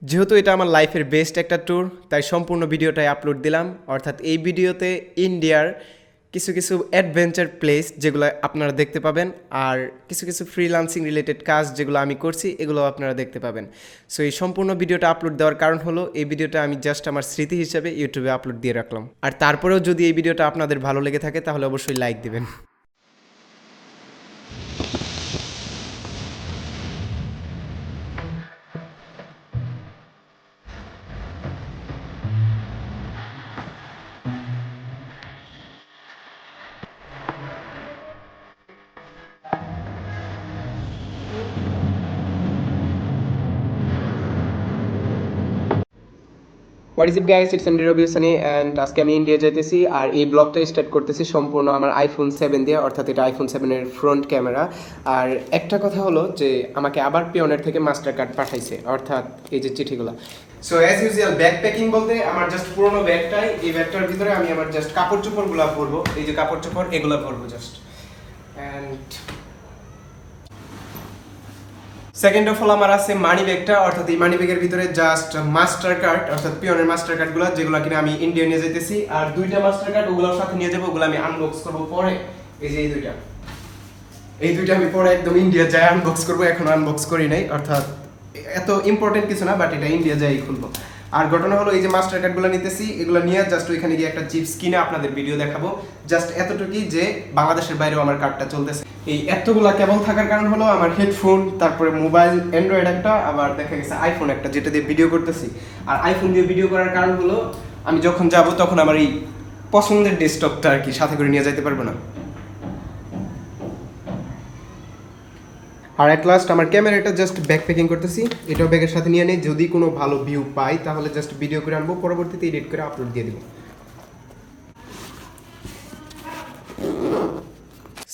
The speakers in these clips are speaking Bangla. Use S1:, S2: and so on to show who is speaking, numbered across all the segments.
S1: যেহেতু এটা আমার লাইফের বেস্ট একটা ট্যুর, তাই সম্পূর্ণ ভিডিওটাই আপলোড দিলাম। অর্থাৎ এই ভিডিওতে ইন্ডিয়ার কিছু কিছু অ্যাডভেঞ্চার প্লেস যেগুলো আপনারা দেখতে পাবেন, আর কিছু কিছু ফ্রিল্যান্সিং রিলেটেড কাজ যেগুলো আমি করছি এগুলো আপনারা দেখতে পাবেন। সো এই সম্পূর্ণ ভিডিওটা আপলোড দেওয়ার কারণ হলো এই ভিডিওটা আমি জাস্ট আমার স্মৃতি হিসেবে ইউটিউবে আপলোড দিয়ে রাখলাম। আর তারপরেও যদি এই ভিডিওটা আপনাদের ভালো লেগে থাকে তাহলে অবশ্যই লাইক দিবেন। What is it guys, it's Andy Robi Hossaini and আজকে আমি ইন্ডিয়া যাইতেছি। আর এই ব্লগটা স্টার্ট করতেছি সম্পূর্ণ আমার আইফোন 7 দিয়ে, অর্থাৎ এটা আইফোন 7-এর ফ্রন্ট ক্যামেরা। আর একটা কথা হলো যে আমাকে আবার পিওনের থেকে মাস্টার কার্ড পাঠাইছে, অর্থাৎ এই যে চিঠিগুলো। So as usual bag packing বলতে আমার জাস্ট পুরোনো ব্যাগটাই, এই ব্যাগটার ভিতরে আমি আমার জাস্ট কাপড় চোপড়গুলো ভরবো, এই যে কাপড় চোপড় এগুলো ভরবো just. And second of all আমার আছে মানি ব্যাগটা, অর্থাৎ এই মানি ব্যাগের ভিতরে জাস্ট মাস্টার কার্ড, অর্থাৎ পিওনের মাস্টার কার্ডগুলো যেগুলো কিনা আমি ইন্ডিয়া নিয়ে যেতেছি। আর দুইটা মাস্টার কার্ড ওগুলোর সাথে নিয়ে যাবো, ওগুলো আমি আনবক্স করবো পরে। এই যে এই দুইটা আমি পরে একদম ইন্ডিয়া যাই আনবক্স করবো, এখন আনবক্স করি নাই, অর্থাৎ এত ইম্পর্টেন্ট কিছু না, বাট এটা ইন্ডিয়া যাই খুলবো। আর ঘটনা হলো এই যে মাস্টার কার্ডগুলো নিতেছি, এগুলো নিয়ে জাস্ট ওইখানে গিয়ে একটা চিপস কিনে আপনাদের ভিডিও দেখাবো। জাস্ট এতটুকুই যে বাংলাদেশের বাইরেও আমার কার্ডটা চলতেছে। এই এতগুলা কেবল থাকার কারণ হলো আমার হেডফোন, তারপরে মোবাইল অ্যান্ড্রয়েড একটা, আবার দেখা গেছে আইফোন একটা, যেটা দিয়ে ভিডিও করতেছি। আর আইফোন দিয়ে ভিডিও করার কারণ হলো আমি যখন যাব তখন আমার এই পছন্দের ডেস্কটপটা আর কি সাথে করে নিয়ে যেতে পারবো না। আর অ্যাট লাস্ট আমার ক্যামেরাটা জাস্ট ব্যাক প্যাকিং করতেছি, এটাও ব্যাগের সাথে নিয়ে নেই। যদি কোনো ভালো ভিউ পাই তাহলে জাস্ট ভিডিও করে আনবো, পরবর্তীতে এডিট করে আপলোড দিয়ে দেবো।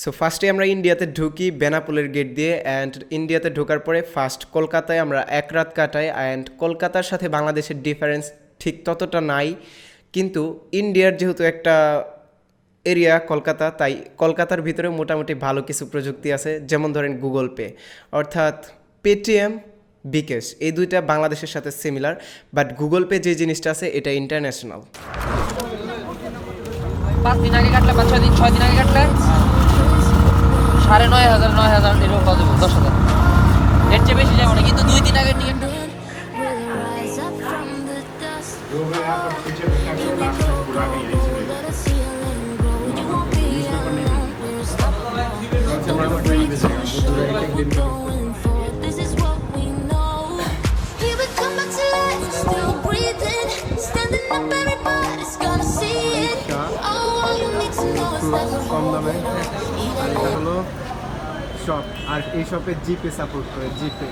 S1: সো ফার্স্টে আমরা ইন্ডিয়াতে ঢুকি বেনাপোলের গেট দিয়ে, অ্যান্ড ইন্ডিয়াতে ঢোকার পরে ফার্স্ট কলকাতায় আমরা এক রাত কাটাই। অ্যান্ড কলকাতার সাথে বাংলাদেশের ডিফারেন্স ঠিক ততটা নাই, কিন্তু ইন্ডিয়ার যেহেতু একটা এরিয়া কলকাতা, তাই কলকাতার ভিতরে মোটামুটি ভালো কিছু প্রযুক্তি আছে। যেমন ধরেন গুগল পে, অর্থাৎ পেটিএম, বিকাশ, এই দুইটা বাংলাদেশের সাথে সিমিলার, বাট গুগল পে যে জিনিসটা আছে এটা ইন্টারন্যাশনাল।
S2: 5 দিন আগে কাটলে বা 6 দিন আগে কাটলে 9,500 9,000 এরকম পাওয়া যাবে, 10,000 এর চেয়ে বেশি যাবো না। কিন্তু 2 দিন আগে নিয়ে
S1: কম দামে, আর এটা হলো শপ, আর এই শপে জিপে সাপোর্ট করে, জিপে।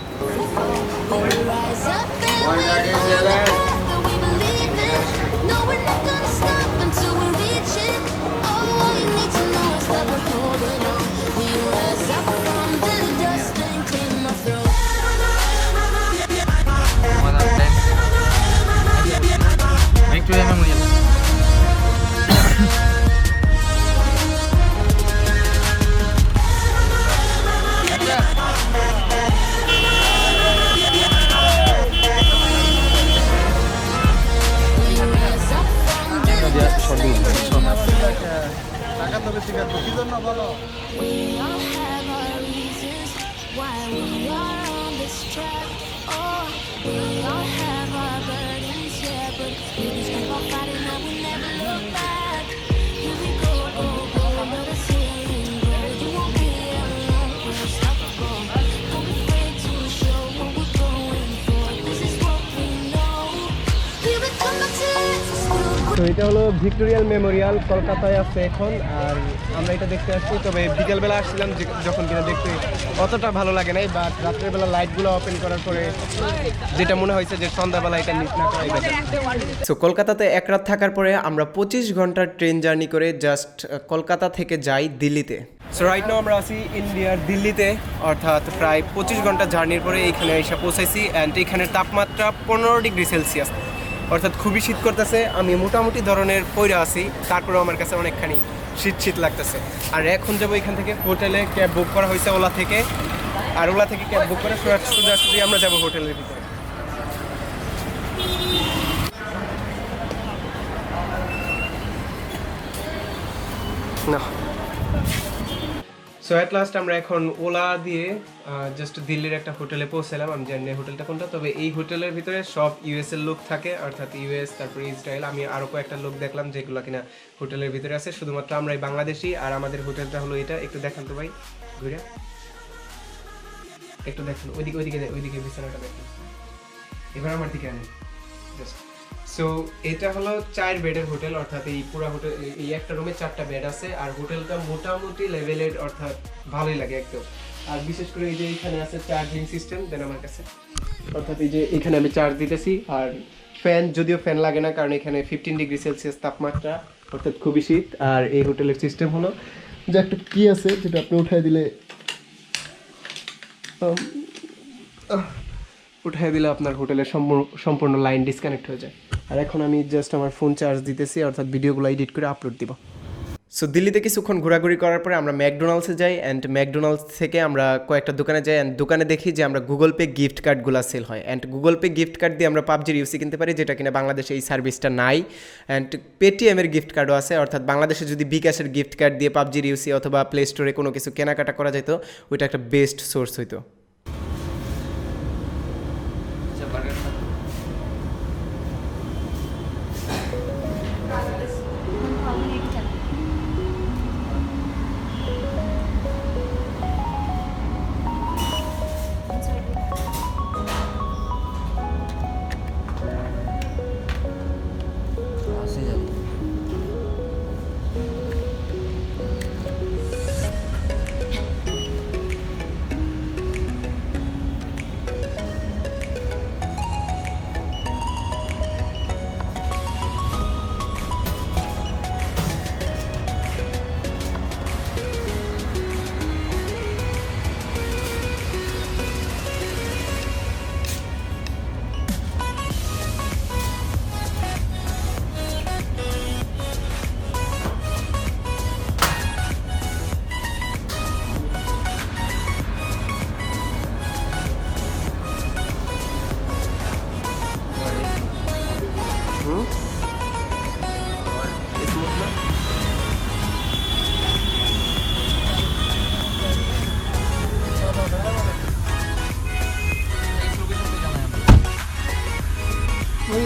S2: Victoria Memorial.
S1: তো এটা হলো ভিক্টোরিয়াল মেমোরিয়াল, কলকাতায় আছে এখন। আর আমরা এটা দেখতে আসছি, তবে বিকেলবেলা আসছিলাম যখন কিনা দেখতে অতটা ভালো লাগে নাই, বাট রাত্রেবেলা লাইটগুলো ওপেন করার পরে যেটা মনে হয়েছে যে সন্ধ্যাবেলা এটা মিস না করাই বেটার। সো কলকাতাতে এক রাত থাকার পরে আমরা 25 ঘন্টার ট্রেন জার্নি করে জাস্ট কলকাতা থেকে যাই দিল্লিতে। সো রাইট নাও আমরা আছি ইন্ডিয়ার দিল্লিতে, অর্থাৎ প্রায় 25 ঘন্টা জার্নির পরে এইখানে এসে পৌঁছাইছি। অ্যান্ড এখানের তাপমাত্রা 15 ডিগ্রি সেলসিয়াস, অর্থাৎ খুবই শীত করতেছে। আমি মোটামুটি ধরনের পয়রা আছি, তারপরেও আমার কাছে অনেকখানি শীত লাগতেছে। আর এখন যাবো এখান থেকে হোটেলে, ক্যাব বুক করা হয়েছে ওলা থেকে, আর ওলা থেকে ক্যাব বুক করে সোজাসুজি আমরা যাবো হোটেলের ভিতরে। না। সো অ্যাট লাস্ট আমরা এখন ওলা দিয়ে জাস্ট দিল্লির একটা হোটেলে পৌঁছালাম। আমি জানি না হোটেলটা কোনটা, তবে এই হোটেলের ভিতরে সব ইউএস এর লোক থাকে, অর্থাৎ ইউএস, তারপরে ইসরায়েল। আমি আরও কয়েকটা লোক দেখলাম যেগুলো কিনা হোটেলের ভিতরে আছে, শুধুমাত্র আমরাই বাংলাদেশি। আর আমাদের হোটেলটা হলো এটা, একটু দেখান তো ভাই ঘুরে, একটু দেখুন ওইদিকে ওইদিকে ওইদিকে বিছানাটা দেখুন, এবার আমার দিকে আনেন জাস্ট। সো এটা হলো 4 বেডের হোটেল, অর্থাৎ এই পুরো হোটেল, এই একটা রুমে 4টা বেড আছে। আর হোটেলটা মোটামুটি লেভেলের, অর্থাৎ ভালোই লাগে একদম। আর বিশেষ করে এই যে এখানে আছে চার্জিং সিস্টেম দেন আমার কাছে, অর্থাৎ এই যে এখানে আমি চার্জ দিতেছি। আর ফ্যান, যদিও ফ্যান লাগে না কারণ এখানে 15 ডিগ্রি সেলসিয়াস তাপমাত্রা, অর্থাৎ খুবই শীত। আর এই হোটেলের সিস্টেম হলো যে একটা কি আছে যেটা আপনি উঠাই দিলে আপনার হোটেলের সম্পূর্ণ লাইন ডিসকানেক্ট হয়ে যায়। আর এখন আমি জাস্ট আমার ফোন চার্জ দিতেছি, অর্থাৎ ভিডিওগুলো এডিট করে আপলোড দিব। সো দিল্লিতে কিছুক্ষণ ঘোরাঘুরি করার পরে আমরা ম্যাকডোনাল্ডসে যাই, অ্যান্ড ম্যাকডোনাল্ডস থেকে আমরা কয়েকটা দোকানে যাই, অ্যান্ড দোকানে দেখি যে আমরা গুগল পে গিফট কার্ডগুলো সেল হয়। And Google pay gift card দিয়ে আমরা পাবজির ইউসি কিনতে পারি, যেটা কিনা বাংলাদেশে এই সার্ভিসটা নাই। অ্যান্ড পেটিএমের গিফট কার্ডও আছে, অর্থাৎ বাংলাদেশে যদি বিকাশের গিফট কার্ড দিয়ে পাবজির ইউসি অথবা প্লে স্টোরে কোনো কিছু কেনাকাটা করা যেত, ওইটা একটা বেস্ট সোর্স হইতো।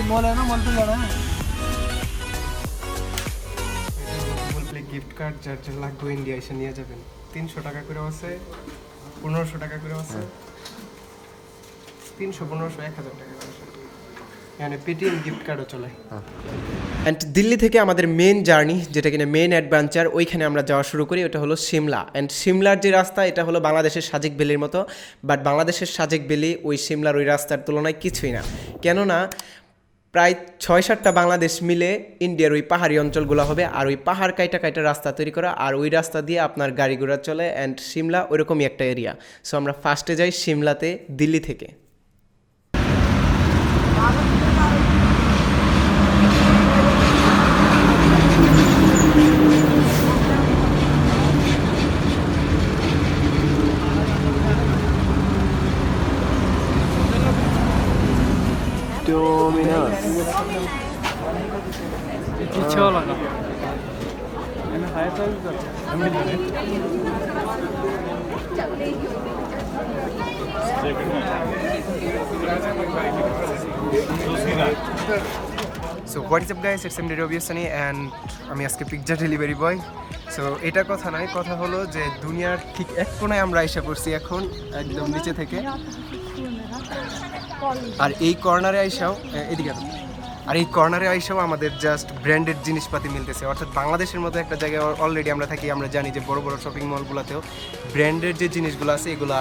S2: मॉल है ना, मॉल पे जाना है।
S1: গুগল প্লে গিফট কার্ড যার যার লাগবে ইন্ডিয়া এসে নিয়ে যাবেন। 300 টাকা করে আছে, 1500 টাকা করে আছে, 300, 1500, 1000 টাকা করে আছে। এখানে পেটিএম গিফট কার্ডও চলে। অ্যান্ড দিল্লি থেকে আমাদের মেন জার্নি, যেটা কিনা মেন অ্যাডভেঞ্চার, ওইখানে আমরা যাওয়া শুরু করি। ওটা হলো সিমলা। অ্যান্ড সিমলার যে রাস্তা, এটা হলো বাংলাদেশের সাজেক ভ্যালির মতো, বাট বাংলাদেশের সাজেক ভ্যালি ওই সিমলার ওই রাস্তার তুলনায় কিছুই না। কেননা প্রায় 6-7টা বাংলাদেশ মিলে ইন্ডিয়ার ওই পাহাড়ি অঞ্চলগুলো হবে, আর ওই পাহাড় কাইটা কাইটা রাস্তা তৈরি করা, আর ওই রাস্তা দিয়ে আপনার গাড়ি ঘোড়া চলে। অ্যান্ড সিমলা ওইরকমই একটা এরিয়া। সো আমরা ফার্স্টে যাই সিমলাতে দিল্লি থেকে।
S2: पीछे वाला का मैंने हाई सर्विस कर
S1: so what is up guys, it's MD Robi Sunny and আমি আজকে পিৎজা ডেলিভারি বয়। সো এটা কথা নয়, কথা হলো যে দুনিয়ার ঠিক এক কোণায় আমরা এসে পড়ছি এখন, একদম নিচে থেকে। আর এই কর্নারে আইসাও এদিকে, আর এই কর্নারে আইসাও আমাদের জাস্ট ব্র্যান্ডেড জিনিসপাতি মিলতেছে। অর্থাৎ বাংলাদেশের মতো একটা জায়গায় অলরেডি আমরা থাকি, আমরা জানি যে বড় বড় শপিং মলগুলোতেও ব্র্যান্ডেড যে জিনিসগুলো আছে এগুলা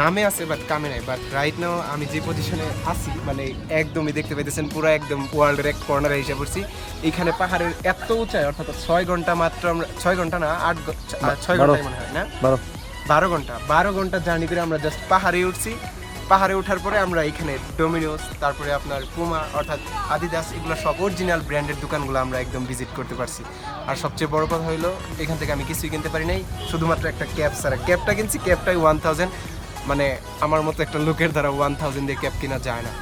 S1: নামে আছে বাট কামে নাই। বাট রাইট নাও আমি যে পজিশনে আছি, মানে একদমই দেখতে পাইতেছেন পুরো একদম ওয়ার্ল্ডের এক কর্নারে এসে পড়ছি। এইখানে পাহাড়ের এত উঁচাই, অর্থাৎ 6 ঘন্টা মাত্র আমরা, 6 ঘন্টা না 6 ঘন্টায় মনে হয় না, 12 ঘন্টা জার্নি করে আমরা জাস্ট পাহাড়ে উঠছি। পাহাড়ে ওঠার পরে আমরা এখানে ডোমিনোস, তারপরে আপনার পুমা অর্থাৎ আদিদাস, এগুলো সব অরিজিনাল ব্র্যান্ডের দোকানগুলো আমরা একদম ভিজিট করতে পারছি। আর সবচেয়ে বড় কথা হলো এখান থেকে আমি কিছুই কিনতে পারি নাই, শুধুমাত্র একটা ক্যাব ছাড়া। ক্যাবটা কিনছি, ক্যাবটাই 1000, মানে আমার মতো একটা লোকের দ্বারা 1000 দিয়ে ক্যাব কেনা যায় না।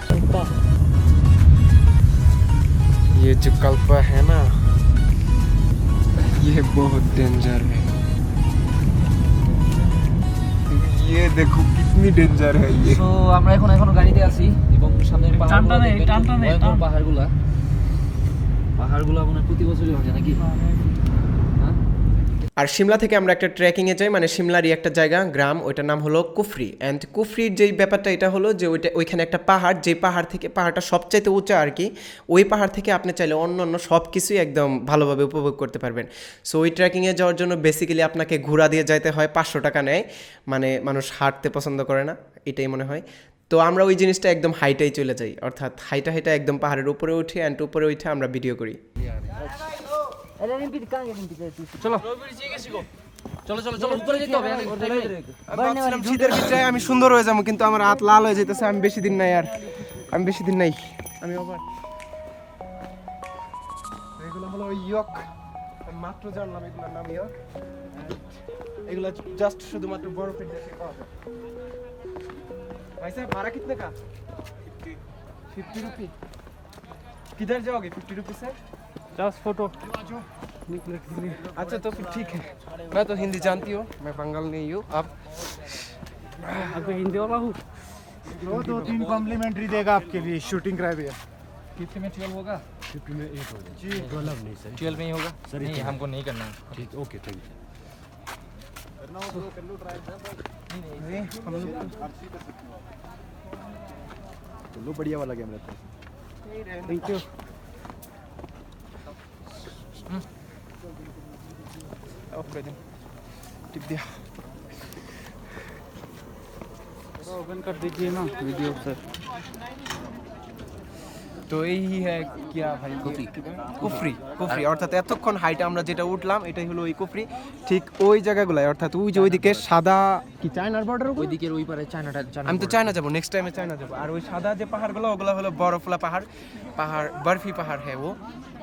S1: ये जो कल्पा है ना, ये बहुत डेंजर है ये देखो कितनी डेंजर है ये
S2: তো আমরা এখনো গাড়িতে আছি এবং সামনের পাহাড়গুলো মানে প্রতি বছরই হয় নাকি
S1: আর সিমলা থেকে আমরা একটা ট্রেকিংয়ে যাই মানে সিমলারই একটা জায়গা গ্রাম ওইটার নাম হলো কুফরি অ্যান্ড কুফরির যেই ব্যাপারটা এটা হলো যে ওইখানে একটা পাহাড় যে পাহাড় থেকে পাহাড়টা সবচাইতে উঁচা আর কি ওই পাহাড় থেকে আপনি চাইলে অন্য সব কিছুই একদম ভালোভাবে উপভোগ করতে পারবেন সো ওই ট্রেকিংয়ে যাওয়ার জন্য বেসিক্যালি আপনাকে ঘোড়া দিয়ে যাইতে হয় 500 টাকা নেয় মানে মানুষ হাঁটতে পছন্দ করে না এটাই মনে হয় তো আমরা ওই জিনিসটা একদম হাইটাই চলে যাই অর্থাৎ হাইটা একদম পাহাড়ের উপরে উঠি অ্যান্ড উপরে উঠে আমরা ভিডিও করি
S2: চলো উপরে যেতে হবে
S1: শীতের ভিতরে আমি সুন্দর হয়ে যাবো কিন্তু আমার হাত লাল হয়ে যেতেছে আমি বেশি দিন নাই আমি আবার এগুলো হলো ইয়ক মাত্র জানলাম এগুলোর নাম ইয়ক এগুলো জাস্ট শুধুমাত্র বরফের দেশে পাওয়া যায় भाई साहब भाड़ा कितने का 50 रुपये किधर जाओगे 50 रुपये से
S3: 10 फोटो
S1: अच्छा तो फिर ठीक है मैं तो हिंदी जानती हूँ मैं बंगाल नहीं हूँ अब
S3: आपको हिंदी वाला हूँ
S4: 2-3 कॉम्प्लीमेंट्री देगा आपके लिए शूटिंग कराए भैया
S2: 50 में 12 होगा
S4: 50 में 8 होगा
S3: जी गलत नहीं सर
S2: 12 में ही होगा
S3: सर,
S2: नहीं
S3: इतना।
S2: हमको नहीं करना है
S3: ठीक ओके थैंक यू
S4: चलो बढ़िया वाला कैमरा था
S1: थैंक यू ओके दिन टिप दिया
S3: ओपन कर दीजिए ना वीडियो सर
S1: তো এই কিয়া ভাই কুফরি অর্থাৎ এতক্ষণ হাইটে আমরা যেটা উঠলাম এটাই হলো ওই কুফরি ঠিক ওই জায়গাগুলাই অর্থাৎ ওই যে ওইদিকে সাদা কি চায়নার বর্ডার
S2: ওই দিকের ওই পারে চায়নাটা
S1: আমি তো চায়না যাবো নেক্সট টাইমে চায়না যাবো আর ওই সাदा जो पहाड़গুলো ওগুলো হলো बर्फला पहाड़ बर्फी पहाड़ है वो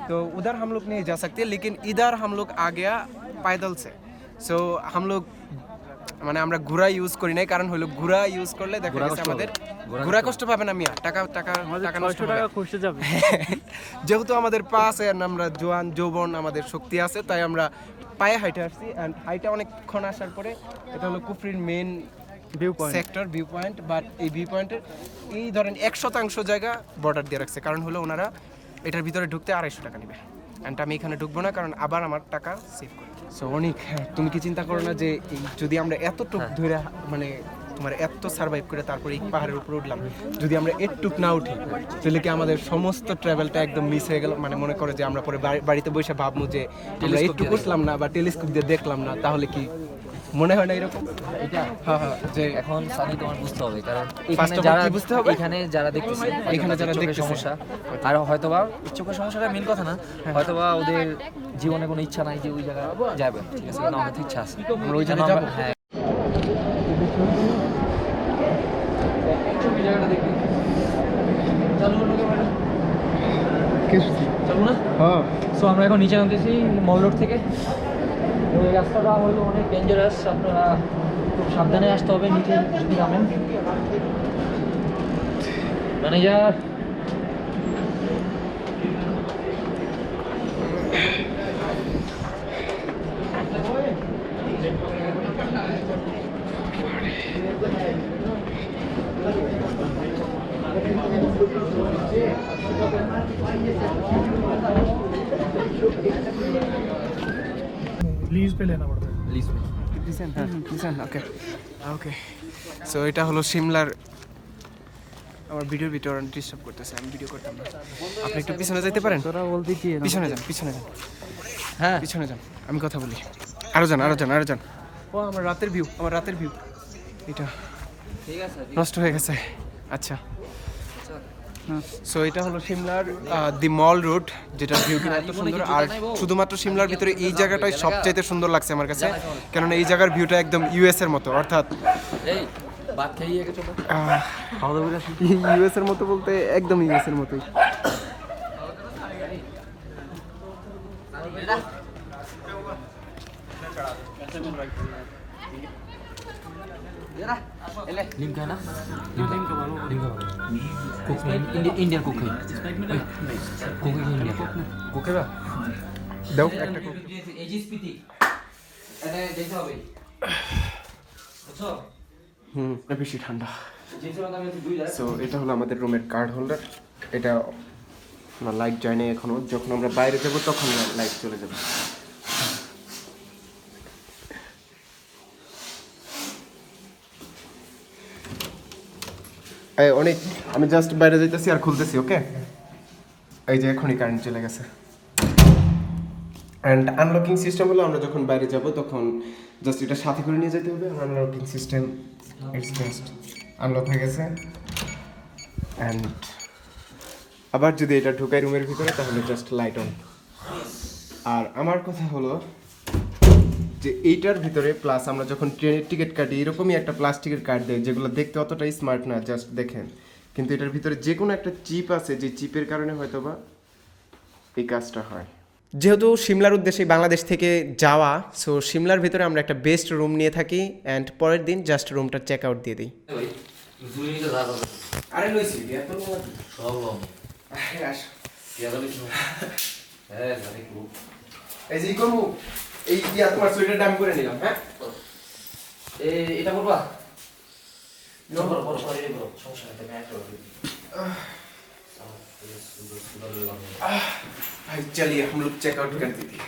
S1: तो उधर हम लोग नहीं जा सकते लेकिन इधर हम लोग आ गया पैदल से सो हम लोग মানে আমরা ঘোড়া ইউজ করি নাই কারণ হলো ঘোড়া ইউজ করলে দেখা যাচ্ছে আমাদের ঘোড়া কষ্ট পাবে না মিয়া টাকা নষ্ট হবে
S3: টাকা খুশি যাবে
S1: যেহেতু আমাদের পা আছে আর আমরা জোয়ান যৌবন আমাদের শক্তি আছে তাই আমরা পায়ে হাইটে আসছি এন্ড হাইটে অনেকক্ষণ আসার পরে এটা হলো কুফরির main sector view point but এই ভিউ পয়েন্টের এই ধরেন 100% জায়গা বর্ডার দিয়ে রাখছে কারণ হলো ওনারা এটার ভিতরে ঢুকতে 250 টাকা নেবে এন্ড আমি এখানে ঢুকবো না কারণ আবার আমার টাকা সেভ করতে সো অনেক তুমি কি চিন্তা করো না যে যদি আমরা এতটুক ধরে মানে তোমার এত সার্ভাইভ করে তারপরে এই পাহাড়ের উপরে উঠলাম যদি আমরা একটুক না উঠি তাহলে কি আমাদের সমস্ত ট্রাভেলটা একদম মিস হয়ে গেল মানে মনে করো যে আমরা পরে বাড়িতে বসে ভাববো যে আমরা একটু উঠলাম না বা টেলিস্কোপ দিয়ে দেখলাম না তাহলে কি মনে হয় না এরকম
S2: এটা
S1: হ্যাঁ যে
S2: এখন সানি তোমার বুঝতে হবে কারণ
S1: First
S2: এখানে
S1: of all
S2: যারা
S1: কি বুঝতে হবে?
S2: এখানে যারা দেখতেছে
S1: এখানে যারা
S2: চোখের
S1: দেখতেছে।
S2: সমস্যা আর হয়তোবা চোখের সমস্যাটা মেন কথা না হয়তোবা ওদের জীবনে কোনো ইচ্ছা নাই যে ওই জায়গায় যাবে ঠিক আছে কিন্তু আমাদের ইচ্ছা আছে
S1: আমরা ওই জায়গায় যাবো
S2: হ্যাঁ চলো না
S1: হ্যাঁ
S2: সো আমরা এখন নিচে নামতেছি মল রোড থেকে এই রাস্তাটা হলো অনেক ডেঞ্জারাস আপনারা খুব সাবধানে আসতে হবে নিচে যদি নামেন ম্যানেজার
S3: लीज पे लेना पड़ता है
S2: প্লিজ
S1: লিসেন ওকে সো এটা হলো সিমলার আমার ভিডিওর ভিতরে ডিস্টার্ব করতেছে আমি ভিডিও করতাম না আপনি একটু পিছনে যেতে পারেন
S3: थोड़ा बोल दीजिए
S1: পিছনে যান
S2: হ্যাঁ
S1: পিছনে যান আমি কথা বলি আরো যান ও আমার রাতের ভিউ এটা
S2: ঠিক আছে
S1: নষ্ট হয়ে গেছে আচ্ছা সো এটা হলো সিমলার দি মল রোড যেটা ভিউটা এত সুন্দর আর শুধুমাত্র সিমলার ভিতরে এই জায়গাটাই সবচাইতে সুন্দর লাগছে আমার কাছে কারণ এই জায়গার ভিউটা একদম ইউএস এর মতো অর্থাৎ
S2: এই ভাত খেয়ে আগে চলো
S1: ইউএস এর মতো বলতে একদম ইউএস এর মতোই
S2: लिंक है ना लिंक कुक इंडियन कुक है कुक इंडिया कुक है
S1: দাও একটা
S2: এই যে যে স্পিতি এটা যেতে হবে বুঝছো
S1: বেশি ঠান্ডা।
S2: যেতে হবে আমি 2 লাখ
S1: সো এটা হলো আমাদের রুমের কার্ড হোল্ডার। এটা না লাইট যায় না এখনো, যখন আমরা বাইরে যাব তখন লাইট চলে যাবে। এই অনেক, আমি জাস্ট বাইরে যাইতেছি আর খুলতেছি, ওকে? এই যে এখনই কারেন্ট চলে গেছে। অ্যান্ড আনলকিং সিস্টেম হলো আমরা যখন বাইরে যাব তখন জাস্ট এটা সাথে করে নিয়ে যেতে হবে। Unlocking system it's just unlock হয়ে গেছে। অ্যান্ড আবার যদি এটা ঢুকাই রুমের ভিতরে তাহলে জাস্ট লাইট অন। আর আমার কথা হলো যে এইটার ভিতরে প্লাস আমরা যখন ট্রেনের টিকিট কাটি এরকমই একটা প্লাস্টিকের কার্ড দেয়, যেগুলো দেখতে অতটাই স্মার্ট না, জাস্ট দেখেন। কিন্তু এটার ভিতরে যে কোনো একটা চিপ আছে, যে চিপের কারণে হয়তো বা এই কাজটা হয়। যেহেতু সিমলার উদ্দেশ্যে বাংলাদেশ থেকে যাওয়া, সো সিমলার ভিতরে আমরা একটা বেস্ট রুম নিয়ে থাকি অ্যান্ড পরের দিন জাস্ট রুমটা চেক আউট দিয়ে দিই।
S2: ভাই 2 মিনিটে যা যাবে
S1: আরে লইছি এত
S2: সব লম
S1: আস
S2: ইয়াদা লিখো হ্যাঁ জানি কো
S1: এই যে করবো এই দিয়া তোমার সোয়েটার দাম করে নিলাম। হ্যাঁ
S2: এটা করবা নম্বর পর পর এই বড় সমস্যা নেই ম্যাচ হবে
S1: भाई चलिए हम लोग चेकआउट कर दीजिए।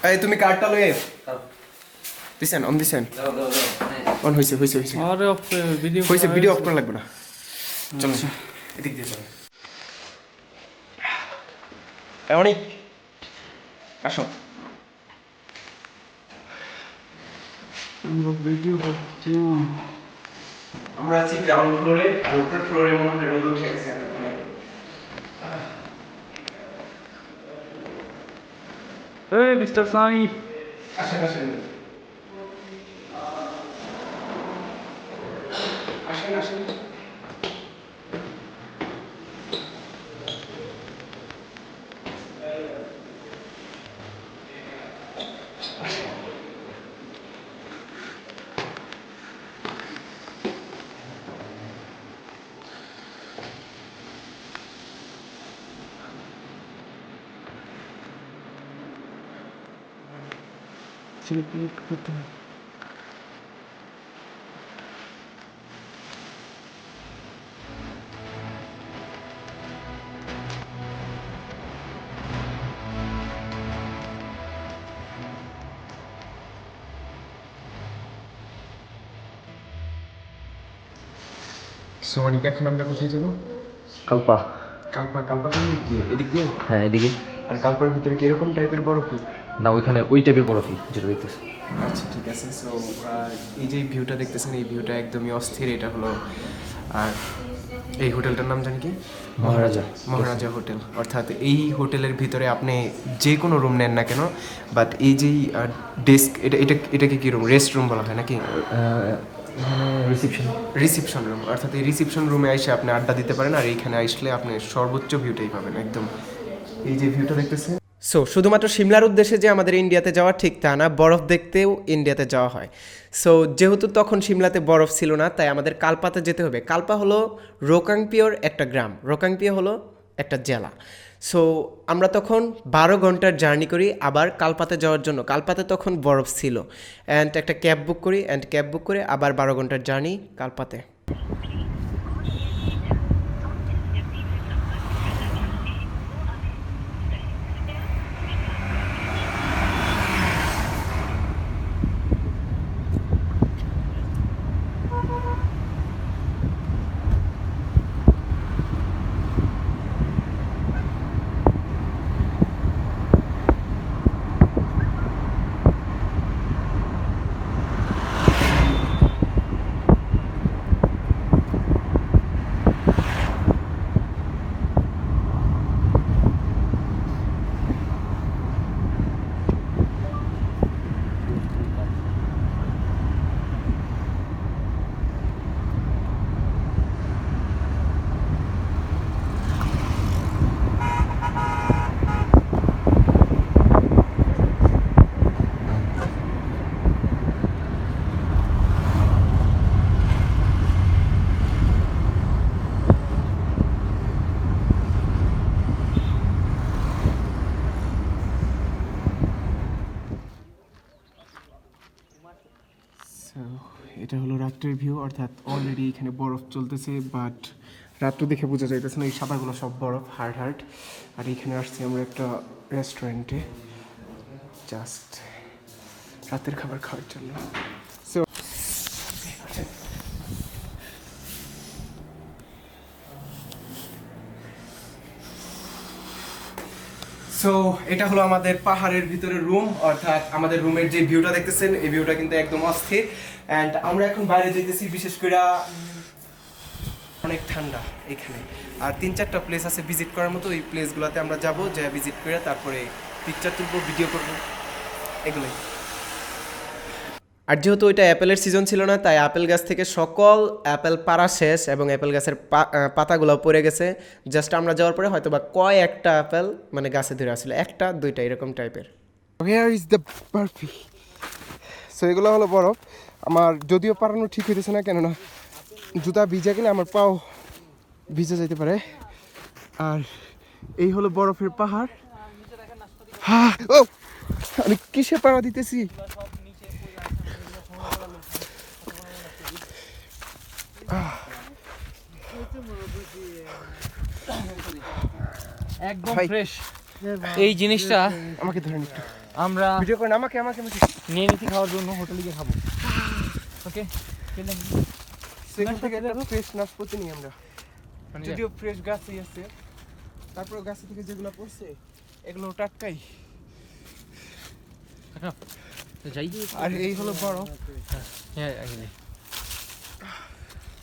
S1: এই তুমি কার্ডটা লয়ে দিছেন অন দিছেন
S2: দাও দাও দাও
S1: অন হইছে হইছে হইছে
S3: और वीडियो
S1: হইছে, ভিডিও অফ করা লাগবে না। চলো এদিক দিয়ে চলো। অনেক আসো,
S3: वीडियो करते हैं।
S1: আমরা আছি গ্রাউন্ড ফ্লোরে, আর উপরের ফ্লোরে মনে হয় রোদ উঠে গেছে।
S3: Hey, Mr. Sani.
S1: আসেন আসেন আসেন আসেন।
S3: रिपीट करते हैं।
S1: সোনিক এখন আমরা কোথায় যাবো?
S2: কালপা
S1: কালপা। কালপা কোন দিক দিয়ে? এদিক দিয়ে?
S2: হ্যাঁ এদিকে
S1: আর কালপার ভিতরে কি এরকম টাইপের বরফ?
S2: না ওইখানে ওই টাইপের বরফি যেটা দেখতেছি
S1: আচ্ছা ঠিক আছে। সো এই যে ভিউটা দেখতেছেন, এই ভিউটা একদমই অস্থির। এটা হলো আর এই হোটেলটার নাম জানি কি? মহারাজা হোটেল। অর্থাৎ এই হোটেলের ভিতরে আপনি যে কোনো রুম নেন না কেন, বাট এই যে ডেস্ক, এটাকে কি রুম? রেস্ট রুম বলা হয় নাকি? Reception room. অর্থাৎ এই রিসেপশন রুমে এসে আপনি আড্ডা দিতে পারেন, আর এইখানে আসলে আপনি সর্বোচ্চ ভিউটাই পাবেন একদম। এই যে ভিউটা দেখতেছেন। সো শুধুমাত্র সিমলার উদ্দেশ্যে যে আমাদের ইন্ডিয়াতে যাওয়া ঠিক তা না, বরফ দেখতেও ইন্ডিয়াতে যাওয়া হয়। সো যেহেতু তখন সিমলাতে বরফ ছিল না, তাই আমাদের কালপাতে যেতে হবে। কালপা হলো রোকাংপিওর একটা গ্রাম, রোকাংপিও হলো একটা জেলা। সো আমরা তখন 12 ঘন্টার জার্নি করি আবার কালপাতে যাওয়ার জন্য। কালপাতে তখন বরফ ছিল অ্যান্ড একটা ক্যাব বুক করি, অ্যান্ড ক্যাব বুক করে আবার 12 ঘন্টার জার্নি কালপাতে। এটা হলো রাত্রের ভিউ, অর্থাৎ অলরেডি এখানে বরফ চলতেছে, বাট রাত্র দেখে বোঝা যাইতেছে না, এই সাদাগুলো সব বরফ হার্ড হার্ড। আর এখানে আসছি আমরা একটা রেস্টুরেন্টে জাস্ট রাতের খাবার খাওয়ার জন্য। সো এটা হলো আমাদের পাহাড়ের ভিতরে রুম, অর্থাৎ আমাদের রুমের যে ভিউটা দেখতেছেন এই ভিউটা কিন্তু একদম অস্থির। অ্যান্ড আমরা এখন বাইরে যেতেছি, বিশেষ করে অনেক ঠান্ডা এখানে। আর 3-4টা প্লেস আছে ভিজিট করার মতো, ওই প্লেসগুলোতে আমরা যাব, যা ভিজিট করে তারপরে পিকচার তুলবো, ভিডিও করবো, এগুলোই। আর যেহেতু ওইটা অ্যাপেলের সিজন ছিল না, তাই আপেল গাছ থেকে সকল অ্যাপেল পাড়া শেষ এবং অ্যাপেল গাছের পাতাগুলো পড়ে গেছে। জাস্ট আমরা যাওয়ার পরে হয়তো বা কয়েকটা অ্যাপেল মানে গাছে ধরে আসলে 1-2টা এরকম টাইপের। Where is the Barbie? So এগুলো হলো বরফ। আমার যদিও পারানো ঠিক হইতেছে না, কেননা জুতা ভিজে গেলে আমার পাও ভিজে যেতে পারে। আর এই হলো বরফের পাহাড়। ও আমি কিসে পাড়া দিতেছি?
S2: একদম
S1: ভাই।
S2: ফ্রেশ এই জিনিসটা
S1: আমাকে ধরেন একটু,
S2: আমরা
S1: ভিডিও করেন আমাকে আমাকে আমাকে
S2: নিয়ে নিচ্ছি খাওয়ার জন্য, হোটেলে গিয়ে খাবো। ওকে
S1: সেখান থেকে একটা ফ্রেশ নাশপাতি নিই আমরা, যদিও ফ্রেশ গাছই আছে, তারপর গাছ থেকে যেগুলো পড়ছে এগুলো টাটকাই।
S2: যাই।
S1: আর এই হলো বরফ,
S2: হ্যাঁ আঙ্কেল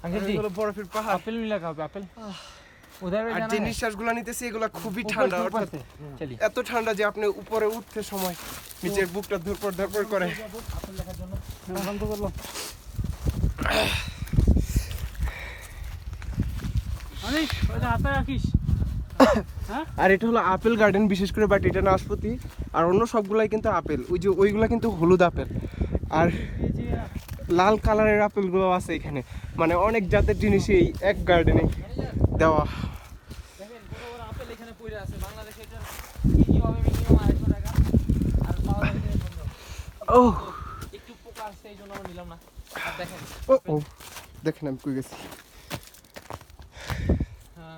S1: আর এই হলো বরফের পাহাড়।
S2: আপেল মিলা খাবে আপেল উধার
S1: আর যে নিঃশ্বাসগুলো নিতেছি এগুলো খুবই ঠান্ডা, অর্থাৎ
S2: চলি
S1: এত ঠান্ডা যে আপনি উপরে উঠতে সময় নিচের বুকটা ধরপড় ধরপড় করে।
S2: আপেল দেখার জন্য
S4: बंद कर लो अनिश ওটা হাতে রাখিস।
S1: আর এটা হলো আপেল গার্ডেন বিশেষ করে, বাট এটা নাশপাতি, আর অন্য সবগুলাই কিন্তু আপেল। ওই যে ওইগুলা কিন্তু হলুদ আপেল, আর লাল কালারের আপেলগুলো আছে এখানে। মানে অনেক জাতের জিনিসই এই এক গার্ডেনে দেওয়া।
S2: দেখেন বড় বড় আপেল এখানে পড়ে আছে। বাংলাদেশে এটা কেজি হবে মিনিমাম 250 টাকা, আর পাওয়া যাবে এখানে 15।
S1: ও
S2: একটু পোকা আসছে এই জন্য আমরা নিলাম না। আর দেখেন
S1: ও ও দেখেন আমি কই গেছি।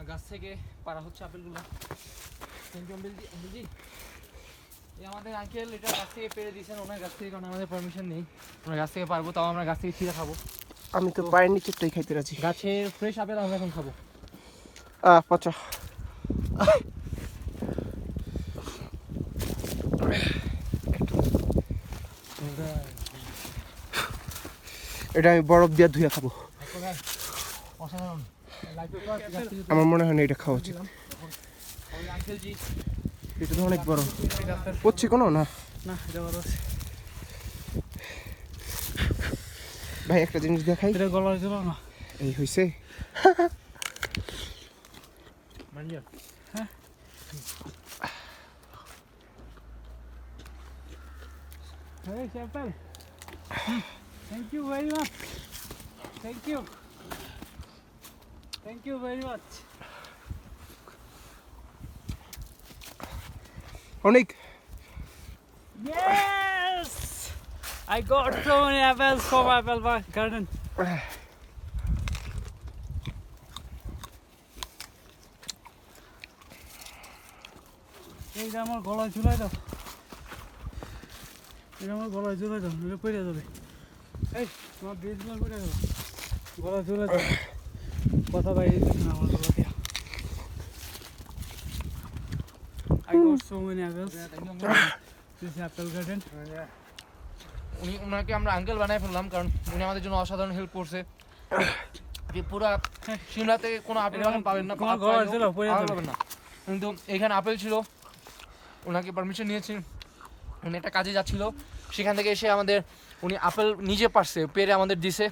S2: গাছ থেকে পাড়া হচ্ছে আপেলগুলো। Thank you আঙ্কেলজি। এই আমাদের আঙ্কেল এটা গাছ থেকে পেড়ে দিয়েছেন ওনার গাছ থেকে, কারণ আমাদের পারমিশন নেই। ওনার গাছ থেকে পারবো, তাও আমরা গাছ থেকে ছিঁড়ে খাবো।
S1: আমি তো পায়ের নিচেরটাই খাইতে রাজি।
S2: গাছের ফ্রেশ আপেল আমরা এখন খাবো।
S1: পচা। এটা আমি বরফ দিয়ে ধুয়ে খাবো।
S2: অসাধারণ।
S1: আমার মনে হয় না এটা খাওয়া উচিত,
S2: আঙ্কেলজি
S1: এটা তো অনেক বড়। পড়ছি কোনো না
S4: না এটা বড় আছে,
S1: ভাই একটা জিনিস দেখাই।
S4: এটা গলায় দিল না।
S1: এই হইছে
S2: Manza
S4: Hey Chapel, thank you very much. Thank you. Thank you very much.
S1: অনেক।
S4: Yes, I got so many apples from apple garden. এইটা আমার গলায় ঝুলাই দাও, এটা আমার গলায় ঝুলাই দাও, এটা পড়ে যাবে। এই তোমার ড্রেস গুলো পড়ে যাবে, গলায় ঝুলাই দাও, কথা বাইরে যেতেছে না আমার গলা দিয়া। I got so many apples. This is apple garden.
S2: ওনাকে আমরা আঙ্কেল বানাই ফেললাম, কারণ উনি আমাদের জন্য অসাধারণ হেল্প করছে। যে পুরা সিমলাতে কোনো আপেল বাগান পাবেন না,
S4: তোমার গলায় ছিল, পড়ে যাবে।
S2: পাবেন না, কিন্তু এখানে আপেল ছিল। ওনাকে পারমিশন নিয়েছি, উনি একটা কাজে যাচ্ছিল, সেখান থেকে এসে আমাদের উনি আপেল নিজে পারছে পেরে আমাদের দিছে।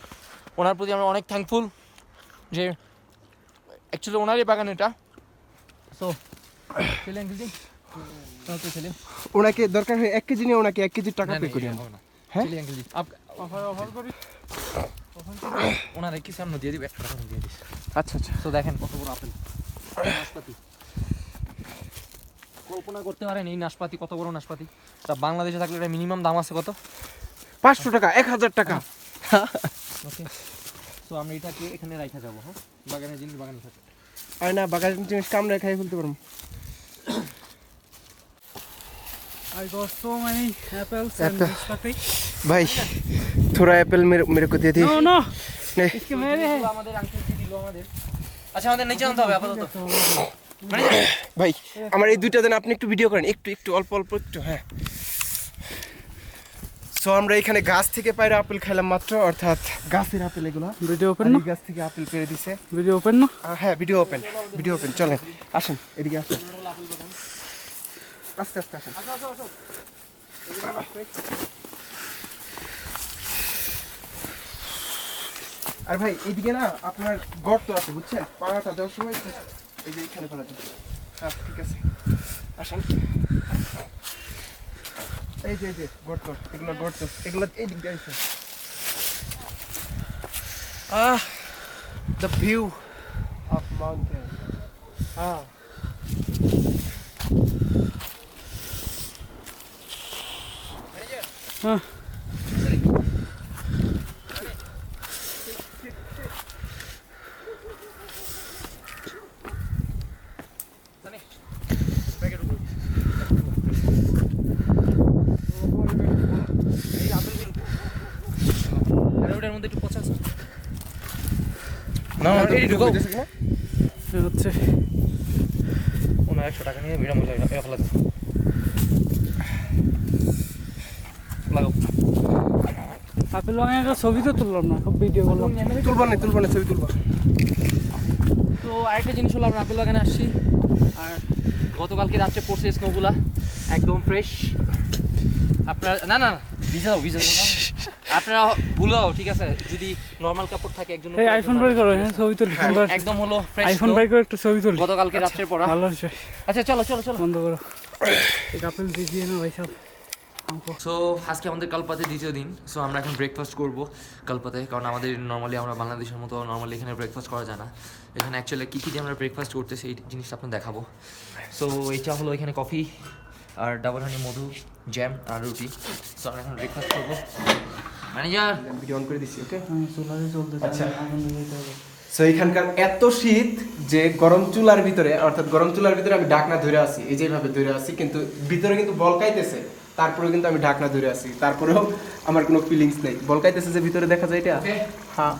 S2: ওনার প্রতি আমরা অনেক থ্যাঙ্কফুল, যে অ্যাকচুয়ালি ওনারই বাগান এটা। সো ছেলে আঙ্কেলজি ছেলে
S1: ওনাকে দরকার হয় 1 কেজি নিয়ে ওনাকে 1 কেজি টাকা পে করি। হ্যাঁ
S2: ছেলে আঙ্কেলজি
S4: অফার করি।
S2: ওনারা কি সামনে দিয়ে দিবে, 1 টাকা দিয়ে দিস।
S1: আচ্ছা আচ্ছা।
S2: তো দেখেন কত বড় আপেল, নাশপাতি। কল্পনা করতে পারেন এই নাশপাতি কত বড় নাশপাতি। তা বাংলাদেশে থাকলে এটা মিনিমাম দাম আছে কত?
S1: 500 টাকা, 1000 টাকা।
S2: ওকে, সো আমরা এটাকে এখানে রাখা যাবো। হ্যাঁ, বাগানের জিনিস বাগানে থাকে।
S1: আর না বাগানের জিনিস কামড়ে খাই ফেলতে পারবো।
S4: I got so many apples and
S1: Apple.
S4: this nothing.
S1: भाई थोड़ा एप्पल मेरे को दे दी।
S4: No, no.
S1: नहीं
S4: इसके मेरे हैं।
S2: এগুলো আমাদের আঙ্কেল কি দিল আমাদের। আচ্ছা, আমাদের নিচে আনতে হবে আপাতত। মানে
S1: ভাই আমার এই দুইটা দেন, আপনি একটু ভিডিও করেন, একটু অল্প একটু। হ্যাঁ, সো আমরা এখানে গাছ থেকে পায়রা আপেল খাইলাম মাত্র, অর্থাৎ গাছের আপেল এগুলো।
S4: Video open
S1: আর
S4: না?
S1: এই গাছ থেকে আপেল পেড়ে দিছে।
S4: Video open না?
S1: হ্যাঁ, ভিডিও ওপেন, চলেন আসেন এদিকে আসেন, আস্তে আসেন। আর ভাই এইদিকে না আপনার গর্ত আছে বুঝছেন, পাড়াটা দেওয়ার সময় এই যে এখানে পাড়া যাবে। হ্যাঁ ঠিক আছে, আসেন। এই যে গর্ত, এগুলো এই দিক দিয়ে আছে। The view of mountain.
S4: হ্যাঁ।
S2: ওটার মধ্যে একটু পচা আছে।
S1: না
S2: এই ঢুকাও।
S4: এ হচ্ছে
S2: ওনার 100 টাকা নিয়ে ভিড়া মজা ফেলা যাবে। লাগাও।
S4: আপেল বাগানে একটা ছবি তো তুললাম না, সব ভিডিও করলাম।
S1: তুলবা না ছবি তুলবা।
S2: তো আরেকটা জিনিস হলো, আমরা আপেল বাগানে আসছি, আর গতকালকে রাত্রে পড়ছে স্নোগুলা, একদম ফ্রেশ। আপনারা না ভিজাও না। আপনারা ভুলাও, ঠিক আছে, যদি নরমাল কাপড় থাকে একজন
S4: এই আইফোন বাই করো, হ্যাঁ ছবি তুলি।
S2: একদম হলো ফ্রেশ।
S4: আইফোন বাই করে একটু ছবি তুলি।
S2: গতকালকে রাত্রে পড়া।
S4: ভালো হয়েছে।
S2: আচ্ছা চলো
S4: বন্ধ করো। এই আপেল দিয়ে না ভাই সব।
S2: সো আজকে আমাদের কালপাতে দ্বিতীয় দিন। সো আমরা এখন ব্রেকফাস্ট করব কালপাতে, কারণ আমাদের নর্মালি আমরা বাংলাদেশের মতো নর্মালি এখানে ব্রেকফাস্ট করা যায় না। এখানে অ্যাকচুয়ালি কী দিয়ে আমরা ব্রেকফাস্ট করতেছি এই জিনিসটা আপনার দেখাবো। সো এইটা হলো এখানে কফি আর ডাবল হানি মধু, জ্যাম আর রুটি। সো আমরা এখন ব্রেকফাস্ট করবো। ম্যানেজার
S1: ভিডিও অন করে দিছি, ওকে।
S4: চুলাতে চলতে
S1: আচ্ছা। সো এখানকার এত শীত যে গরম চুলার ভিতরে, অর্থাৎ গরম চুলার ভিতরে আমি ঢাকনা ধরে আছি, এই যেভাবে ধরে আছি, কিন্তু ভিতরে কিন্তু বলকাইতেছে, তারপরেও কিন্তু আমি ঢাকনা ধরে আছি, তারপরেও আমার কোনো ফিলিংস নেই। বলকাইতেছে যে ভিতরে দেখা যায় এটা। হ্যাঁ,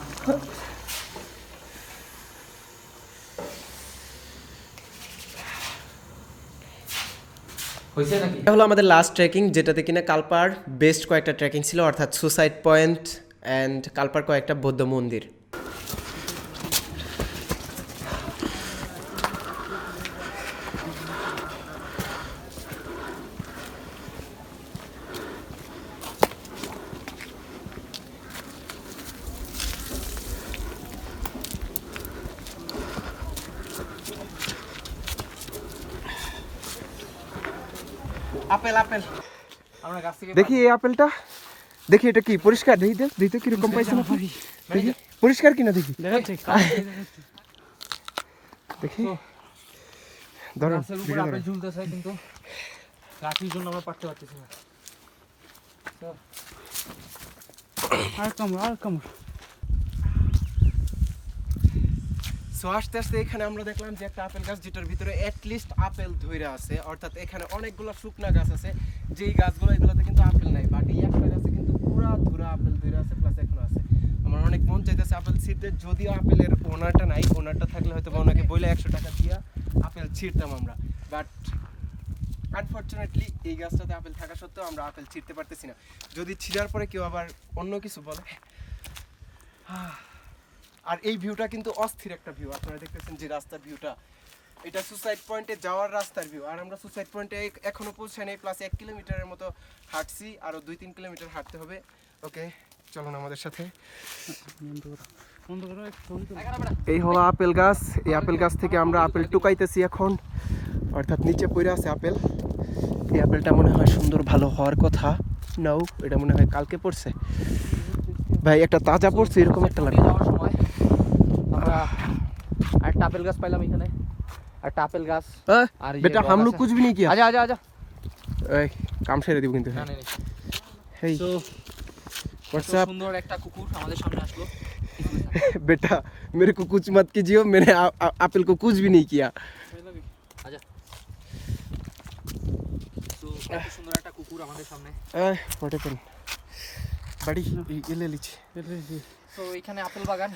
S2: হয়েছে নাকি?
S1: এটা হলো আমাদের লাস্ট ট্রেকিং, যেটাতে কিনা কালপার বেস্ট কয়েকটা ট্রেকিং ছিল, অর্থাৎ সুসাইড পয়েন্ট অ্যান্ড কালপার কয়েকটা বৌদ্ধ মন্দির। আপেল
S2: আমরা গাছ থেকে
S1: দেখি এই আপেলটা, দেখি এটা কি পরিষ্কার, দেখি তো কিরকম পাইছেন আপনি, দেখি পরিষ্কার কিনা দেখি,
S4: দেখাচ্ছি।
S1: দেখি ধরুন।
S2: গাছের উপরে আপেল ঝুলতেছে, কিন্তু গাছের জন্য আমরা পারতে পারতেছি না।
S4: আর কামড়।
S1: সো আস্তে আস্তে এখানে আমরা দেখলাম যে একটা আপেল গাছ, যেটার ভিতরে অ্যাটলিস্ট আপেল ধইরা আছে, অর্থাৎ এখানে অনেকগুলো শুকনা গাছ আছে, যেই গাছগুলো এগুলোতে কিন্তু আপেল নাই, বাট এই একটা গাছে কিন্তু পুরা ধুরা আপেল ধইরা আছে, প্লাস এখনো আছে। আমার অনেক মন চাইতেছে আপেল ছিঁড়তে, যদিও আপেলের ওনারটা নাই, ওনারটা থাকলে হয়তো বা ওনাকে বলে 100 টাকা দিয়া আপেল ছিঁড়তাম আমরা, বাট আনফরচুনেটলি এই গাছটাতে আপেল থাকা সত্ত্বেও আমরা আপেল ছিঁড়তে পারতেছি না। যদি ছিঁড়ার পরে কেউ আবার অন্য কিছু বলে। আর এই ভিউটা কিন্তু অস্থির একটা ভিউ, আপনারা দেখতেছেন যে রাস্তার ভিউটা, এটা সুসাইড পয়েন্টে যাওয়ার রাস্তার ভিউ। আর আমরা সুসাইড পয়েন্টে এখনো পৌঁছাই নাই, প্লাস 1 কিলোমিটারের মতো হাঁটছি, আরো 2-3 কিলোমিটার হাঁটতে হবে। ওকে, চলুন আমাদের সাথে।
S4: বন্ধ করো, ছবি তুলি।
S1: এই হলো আপেল গাছ, এই আপেল গাছ থেকে আমরা আপেল টুকাইতেছি এখন, অর্থাৎ নিচে পড়ে আছে আপেল। এই আপেলটা মনে হয় সুন্দর ভালো হওয়ার কথা, নাও এটা মনে হয় কালকে পড়ছে ভাই, একটা তাজা পড়ছে এরকম একটা লাগে।
S2: যাওয়ার সময় আমরা একটা আপেল গাছ পাইলাম এখানে, একটা আপেল গাছ। আর এই যে
S1: বেটা
S2: বক
S1: हम लोग
S2: আছে।
S1: कुछ भी नहीं किया।
S2: আজা
S1: এই কাম ছেড়ে দিব কিন্তু।
S2: না না
S1: হেই
S2: তো
S1: व्हाट्सएप
S2: সুন্দর একটা কুকুর আমাদের সামনে আসলো।
S1: बेटा मेरे को कुछ मत कीजिए मैंने एप्पल को कुछ भी नहीं किया
S2: আচ্ছা, তো এত সুন্দর একটা কুকুর আমাদের সামনে।
S1: व्हाट हैपेंड बड़ी ये ले लीजिए
S2: তো এখানে আপেল বাগান,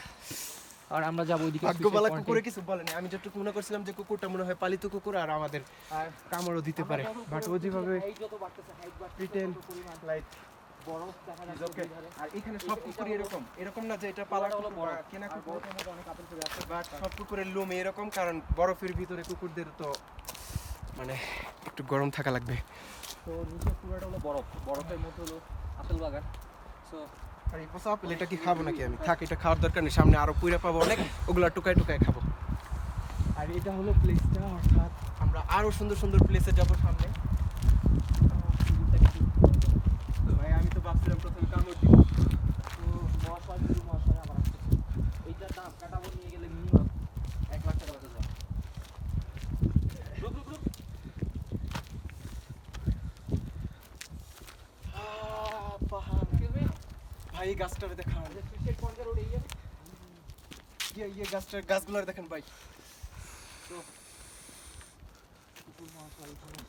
S2: আর আমরা যাবো ওইদিকে
S1: ভাগ্যবালা কুকুরে কিছু বলেনি, আমি যতটুকু মনে করছিলাম যে কুকুরটা মনে হয় পালিত কুকুর আর আমাদের
S2: আর
S1: কামড়ও দিতে পারে, বাট ও যেভাবে
S2: এই যত বাড়তেছে হাইট বাড়তেছে
S1: রিটেন
S2: তত পরিমাণ
S1: লাইক
S2: বরফ দেখা যাচ্ছে
S1: ওকে।
S2: দুই ধারে।
S1: আর এখানে সব কুকুরই এরকম এরকম না যে এটা পালা
S2: হলো
S1: কুকুর
S2: বড়
S1: বা কেনা
S2: আর
S1: কুকুর,
S2: বরফের মধ্যে অনেক আপেল চলে আসছে।
S1: বাট সব কুকুরের লোম এরকম, কারণ বরফের ভিতরে কুকুরদের তো মানে একটু গরম থাকা লাগবে।
S2: তো নিচে পুরোটা হলো বরফ, বরফের মধ্যে হলো আপেল বাগান। সো
S1: আর এই পচা আপেল এটা কি খাবো নাকি আমি? থাক, এটা খাওয়ার দরকার নেই, সামনে আরো পুইরা পাবো অনেক, ওগুলা টুকায় টুকায় খাবো। আর এটা হলো প্লেসটা, অর্থাৎ আমরা আরো সুন্দর সুন্দর প্লেসে যাবো সামনে। ভাই আমি তো ভাবছিলাম প্রথমে কামড় দিব।
S2: তো মহাশয় গুরু মহাশয় আবার আসতেছে। এইটার দাম কাটাবো নিয়ে গেলে মিনিমাম 1 লাখ টাকা বাজার। রুক রুক রুক।
S1: পাহাড়
S2: Excuse me?
S1: ভাই, এই গাছটারে দেখান,
S2: যে ক্রিকেট পয়েন্টের রোড এই
S1: ইয়ে গাছটার গাছগুলোর দেখেন ভাই।
S2: তো কুকুর মহাশয় এখানে।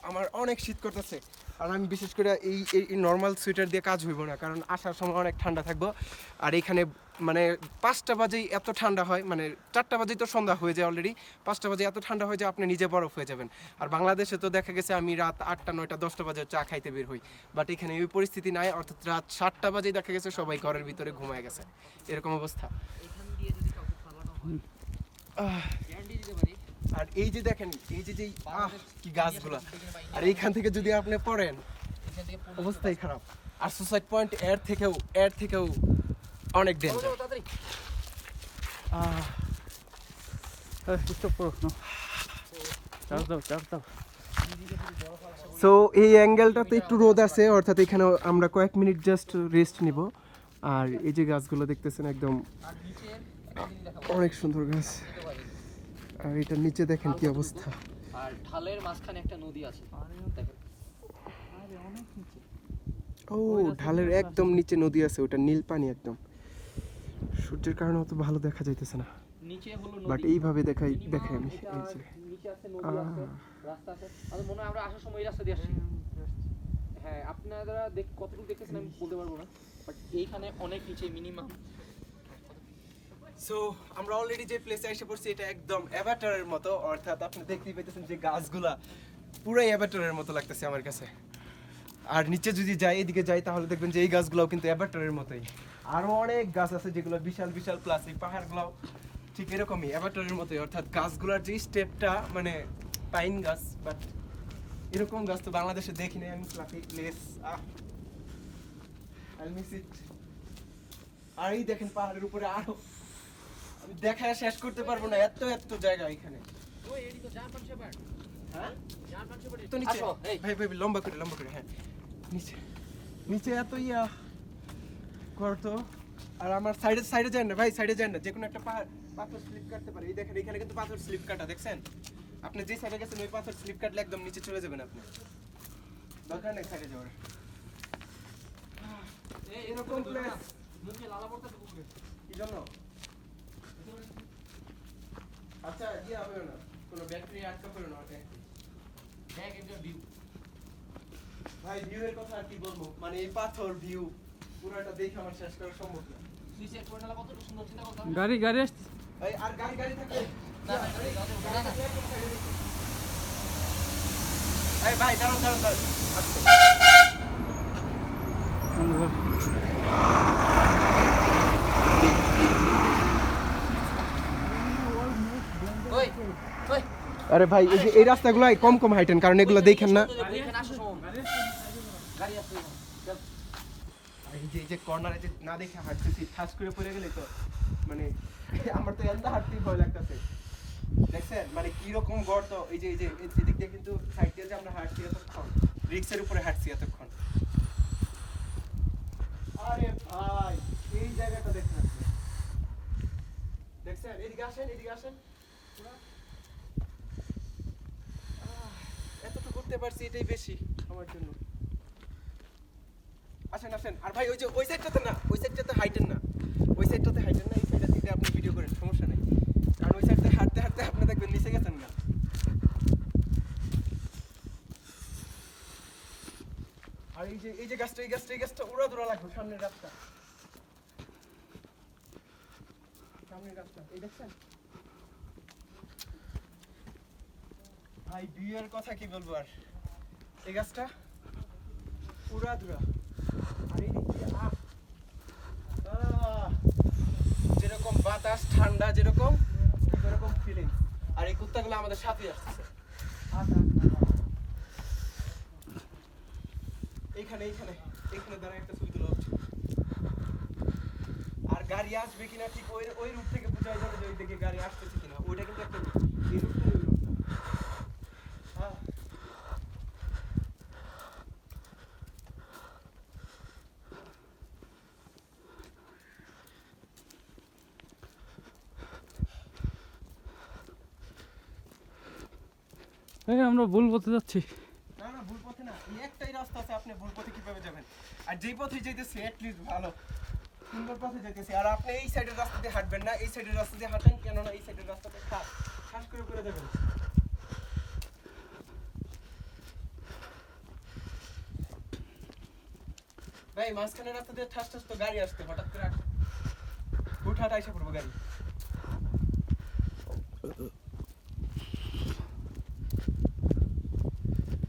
S1: আমার অনেক শীত করতেছে, আর আমি বিশেষ করে এই নর্মাল সোয়েটার দিয়ে কাজ হইব না, কারণ আসার সময় অনেক ঠান্ডা থাকবো। আর এখানে মানে 5টা বাজেই এত ঠান্ডা হয়, মানে 4টা বাজেই তো সন্ধ্যা হয়ে যায় অলরেডি, 5টা বাজে এত ঠান্ডা হয় যে আপনি নিজে বরফ হয়ে যাবেন। আর বাংলাদেশে তো দেখা গেছে আমি রাত 8টা 9টা 10টা বাজে চা খাইতে বের হই, বাট এখানে এই পরিস্থিতি নাই, অর্থাৎ রাত 7টা বাজেই দেখা গেছে সবাই ঘরের ভিতরে ঘুমায় গেছে, এরকম অবস্থা।
S2: এখান দিয়ে যদি কাউকে ফালানো হয়
S1: আহ,
S2: গ্যারান্টি দিতে পারি।
S1: আর এই যে দেখেন এই যে কি গাছগুলা, আর এইখান থেকে যদি আপনি পড়েন
S2: এখান থেকে পুরো
S1: অবস্থাই খারাপ। আর সুসাইড পয়েন্ট এর থেকেও অনেক ডেঞ্জার।
S2: তাড়াতাড়ি।
S3: স্টপ করো না, চার্জ দাও
S1: সো এই অ্যাঙ্গেলটাতে একটু রোদ আছে, অর্থাৎ এখানে আমরা কয়েক মিনিট জাস্ট রেস্ট নিব। আর এই যে গাছগুলো দেখতেছেন একদম
S2: আর নিচে একটা জিনিস দেখাবো
S1: অনেক সুন্দর গাছ,
S2: দিতে পারি।
S1: আর এটার নিচে দেখেন কি অবস্থা।
S2: আর ঢালের মাঝখানে একটা নদী আছে দেখেন।
S1: ও ঢালের একদম নিচে নদী আছে, ওটা নীল পানি একদম, সূর্যের কারণে অত ভালো দেখা যাইতেছে না,
S2: নিচে হলো
S1: বাট
S2: নদী।
S1: এইভাবে দেখাই আমি
S2: Minimum
S1: এই
S2: এটা
S1: যে
S2: নিচে আছে নদী আছে, রাস্তা আছে। আর মনে হয় আমরা আসার সময় এই রাস্তা দিয়ে আসছি। হ্যাঁ, আপনারা কতটুকু দেখতেছেন আমি বলতে পারবো না, বাট এইখানে অনেক নিচে মিনিমাম।
S1: সো আমরা অলরেডি যে প্লেসে এসে পড়ছি এটা একদম অ্যাভাটারের মতো, অর্থাৎ আপনি দেখতেই পাইতেছেন যে গাছগুলা পুরাই অ্যাভাটারের মতো লাগতেছে আমার কাছে। আর নিচে যদি যাই, এদিকে যাই, তাহলে দেখবেন যে এই গাছগুলোও কিন্তু অ্যাভাটারের মতোই। আরো অনেক গাছ আছে যেগুলো বিশাল বিশাল, প্লাস এই পাহাড়গুলোও ঠিক এরকমই অ্যাভাটারের মতোই, অর্থাৎ গাছগুলোর যে স্টেপটা মানে পাইন গাছ, বাট এরকম গাছ তো বাংলাদেশে দেখি নাই আমি। Lucky place, I miss it. আর এই দেখেন পাহাড়ের উপরে আরো, আমি দেখায় শেষ করতে পারবো না, এত এত জায়গা এখানে।
S2: ওই এডি তো জার্মান শেপার্ড।
S1: হ্যাঁ
S2: জার্মান শেপার্ড
S1: তো নিচে,
S2: আসো এই
S1: ভাই ভাই লম্বা করে হ্যাঁ, নিচে নিচে এত করতো। আর আমার সাইডে যান না ভাই, সাইডে যান না, যে কোনো একটা পাথর স্লিপ কাটতে পারে। এই দেখেন এখানে কিন্তু পাথর স্লিপ কাটা, দেখছেন? আপনি যে সাইডে গেছেন ওই পাথর স্লিপ কাটলে একদম নিচে চলে যাবেন আপনি, দরকার নেই সাইডে যাওয়ার।
S2: এই
S1: এরকম প্লেস
S2: মুখে লালা পড়তেছে কুকুরে।
S1: কি জন্য? আচ্ছা হবে না, কোনো ব্যাটারি আটকা পড়ে না ওটা।
S2: দেখ একটা ভিউ।
S1: ভাই ভিউ এর কথা আর কি বলবো, মানে এই পাথর ভিউ পুরোটা দেখে আমার শেষ করা সম্ভব না।
S2: তুই সেট করে নালা কতটা সুন্দর চিন্তা করতে
S3: গাড়ি আসছে
S1: ভাই আর গাড়ি থাকলে
S2: না না না
S1: এই ভাই দাঁড়ান আচ্ছা
S2: ওই ওই
S1: আরে ভাই এই রাস্তাগুলো কম হাইটেন, কারণ এগুলো দেখেন না।
S2: এখানে আসো সময় গাড়ি আসছে চল।
S1: এই যে কর্নারে যে না দেখে হাঁটতেছি, ঠাস করে পড়ে গেলে তো মানে আমার তো এত হাঁটতেই ভয় লাগতেছে। দেখছেন মানে কি রকম গর্ত, এই যে এদিক দিয়ে কিন্তু সাইড দিয়ে যে আমরা হাঁটছি এতক্ষণ, রিক্সের উপরে হাঁটছি এতক্ষণ। আরে ভাই এই জায়গাটা দেখেন আপনি, দেখছেন? এদিকে আসেন এতটুকু যেতে পারছি এটাই বেশি আমার জন্য। আসেন আসেন। আর ভাই ওই যে ওই সাইডটাতে না, ওই সাইডটাতে হাইটেন না, ওই সাইডটাতে হাইটেন না, এই সাইডটা থেকে আপনি ভিডিও করেন, সমস্যা নেই। কারণ ওই সাইডে হাঁটতে হাঁটতে আপনি দেখবেন নিচে গেছেন না। আর এই যে গাছটা, এই গাছটা উড়া দৌড়া লাগবে, সামনের রাস্তা, সামনের গাছটা এই দেখছেন ভাই, বিয়ের কথা কি বলবো আর। এই গাছটা উড়া দৌড়া, আর এই দিক দিয়ে যেরকম বাতাস ঠান্ডা, যেরকম ঠিক এরকম ফিলিং। আর এই কুত্তাগুলো আমাদের সাথে আসছে। এইখানে এইখানে এইখানে দাঁড়ায় একটা ছবি তোলা হচ্ছে। আর গাড়ি আসবে কিনা ঠিক ওই রুট থেকে বোঝা যাবে যে ওই দিকে গাড়ি আসতেছে কিনা। ওইটা কিন্তু একটা রুট, এই রুটটা ওই রুটটা। হ্যাঁ
S4: এই আমরা ভুল পথে যাচ্ছি।
S1: না না, ভুল পথে না, এই একটাই রাস্তা আছে, আপনি ভুল পথে কিভাবে যাবেন? আর যেই পথে যাইতেছি অ্যাটলিস্ট ভালো সুন্দর পথে যাইতেছি। আর আপনি এই সাইডের রাস্তা দিয়ে হাঁটবেন না, এই সাইডের রাস্তা দিয়ে হাঁটেন, কেননা এই সাইডের রাস্তাতে শ্বাস করে করে যাবেন। ভাই মাঝখানের রাস্তা দিয়ে ঠাস ঠাস তো গাড়ি আসতে হঠাৎ করে হুটহাট আইসা পড়বো গাড়ি।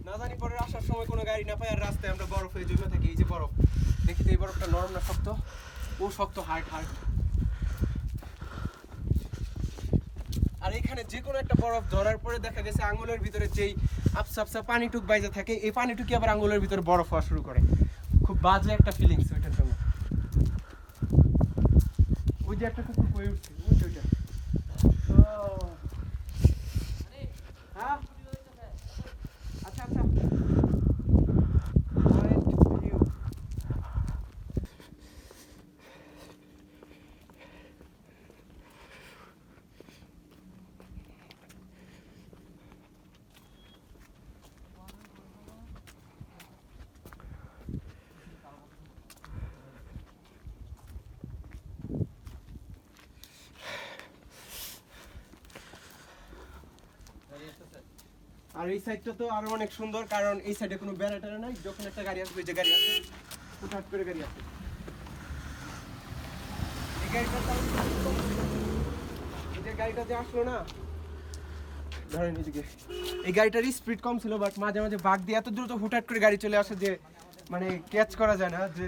S1: না জানি পরে আসার সময় কোনো গাড়ি না পাই, আর রাস্তায় আমরা বরফ হয়ে জমে থাকি। এই যে বরফ দেখি তো, এই বরফটা নরম না শক্ত? ও শক্ত, হার্ড হার্ড। আর এখানে যে কোনো একটা বরফ ধরার পরে দেখা গেছে আঙুলের ভিতরে যেই আপসা আপসা পানিটুক বাইজা থাকে, এই পানিটুকি আবার আঙুলের ভিতরে বরফ হওয়া শুরু করে। খুব বাজে একটা ফিলিংস ওইটার জন্য। ওই যে একটা কুকুর কই উঠছে, ওই যে ওইটা। হ্যাঁ আচ্ছা আচ্ছা। আর এই সাইডটা তো আরো অনেক সুন্দর, কারণ এই সাইডে কোনো ব্যারিয়ার নাই। যখন একটা গাড়ি আসবে, যে গাড়ি আসে হুটহাট করে গাড়ি আসে। এই যে গাড়িটা যে আসলো না, ধরেন এদিকে এই গাড়িটার স্পিড কম ছিল, বাট মাঝে মাঝে বাঁক দিয়ে এত দ্রুত হুটহাট করে গাড়ি চলে আসে যে মানে ক্যাচ করা যায় না, যে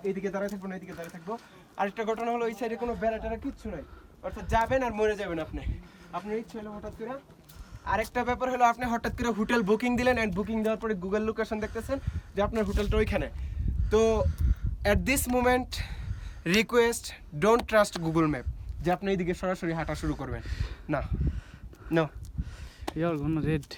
S1: এইদিকে দাঁড়ায় থাকবো না এইদিকে দাঁড়ায় থাকবো। আরেকটা ঘটনা হলো, ওই সাইডে কোনো ব্যারিয়ার কিচ্ছু নাই, অর্থাৎ যাবেন আর মরে যাবেন আপনি, আপনার ইচ্ছে হলো হঠাৎ করে। আরেকটা ব্যাপার হলো, আপনি হঠাৎ করে হোটেল বুকিং দিলেন, অ্যান্ড বুকিং দেওয়ার পরে গুগল লোকেশন দেখতেছেন যে আপনার হোটেলটা ওইখানে। তো at this moment request, don't trust Google map যে আপনি এইদিকে সরাসরি হাঁটা শুরু করবেন। না নো,
S4: You're gonna red.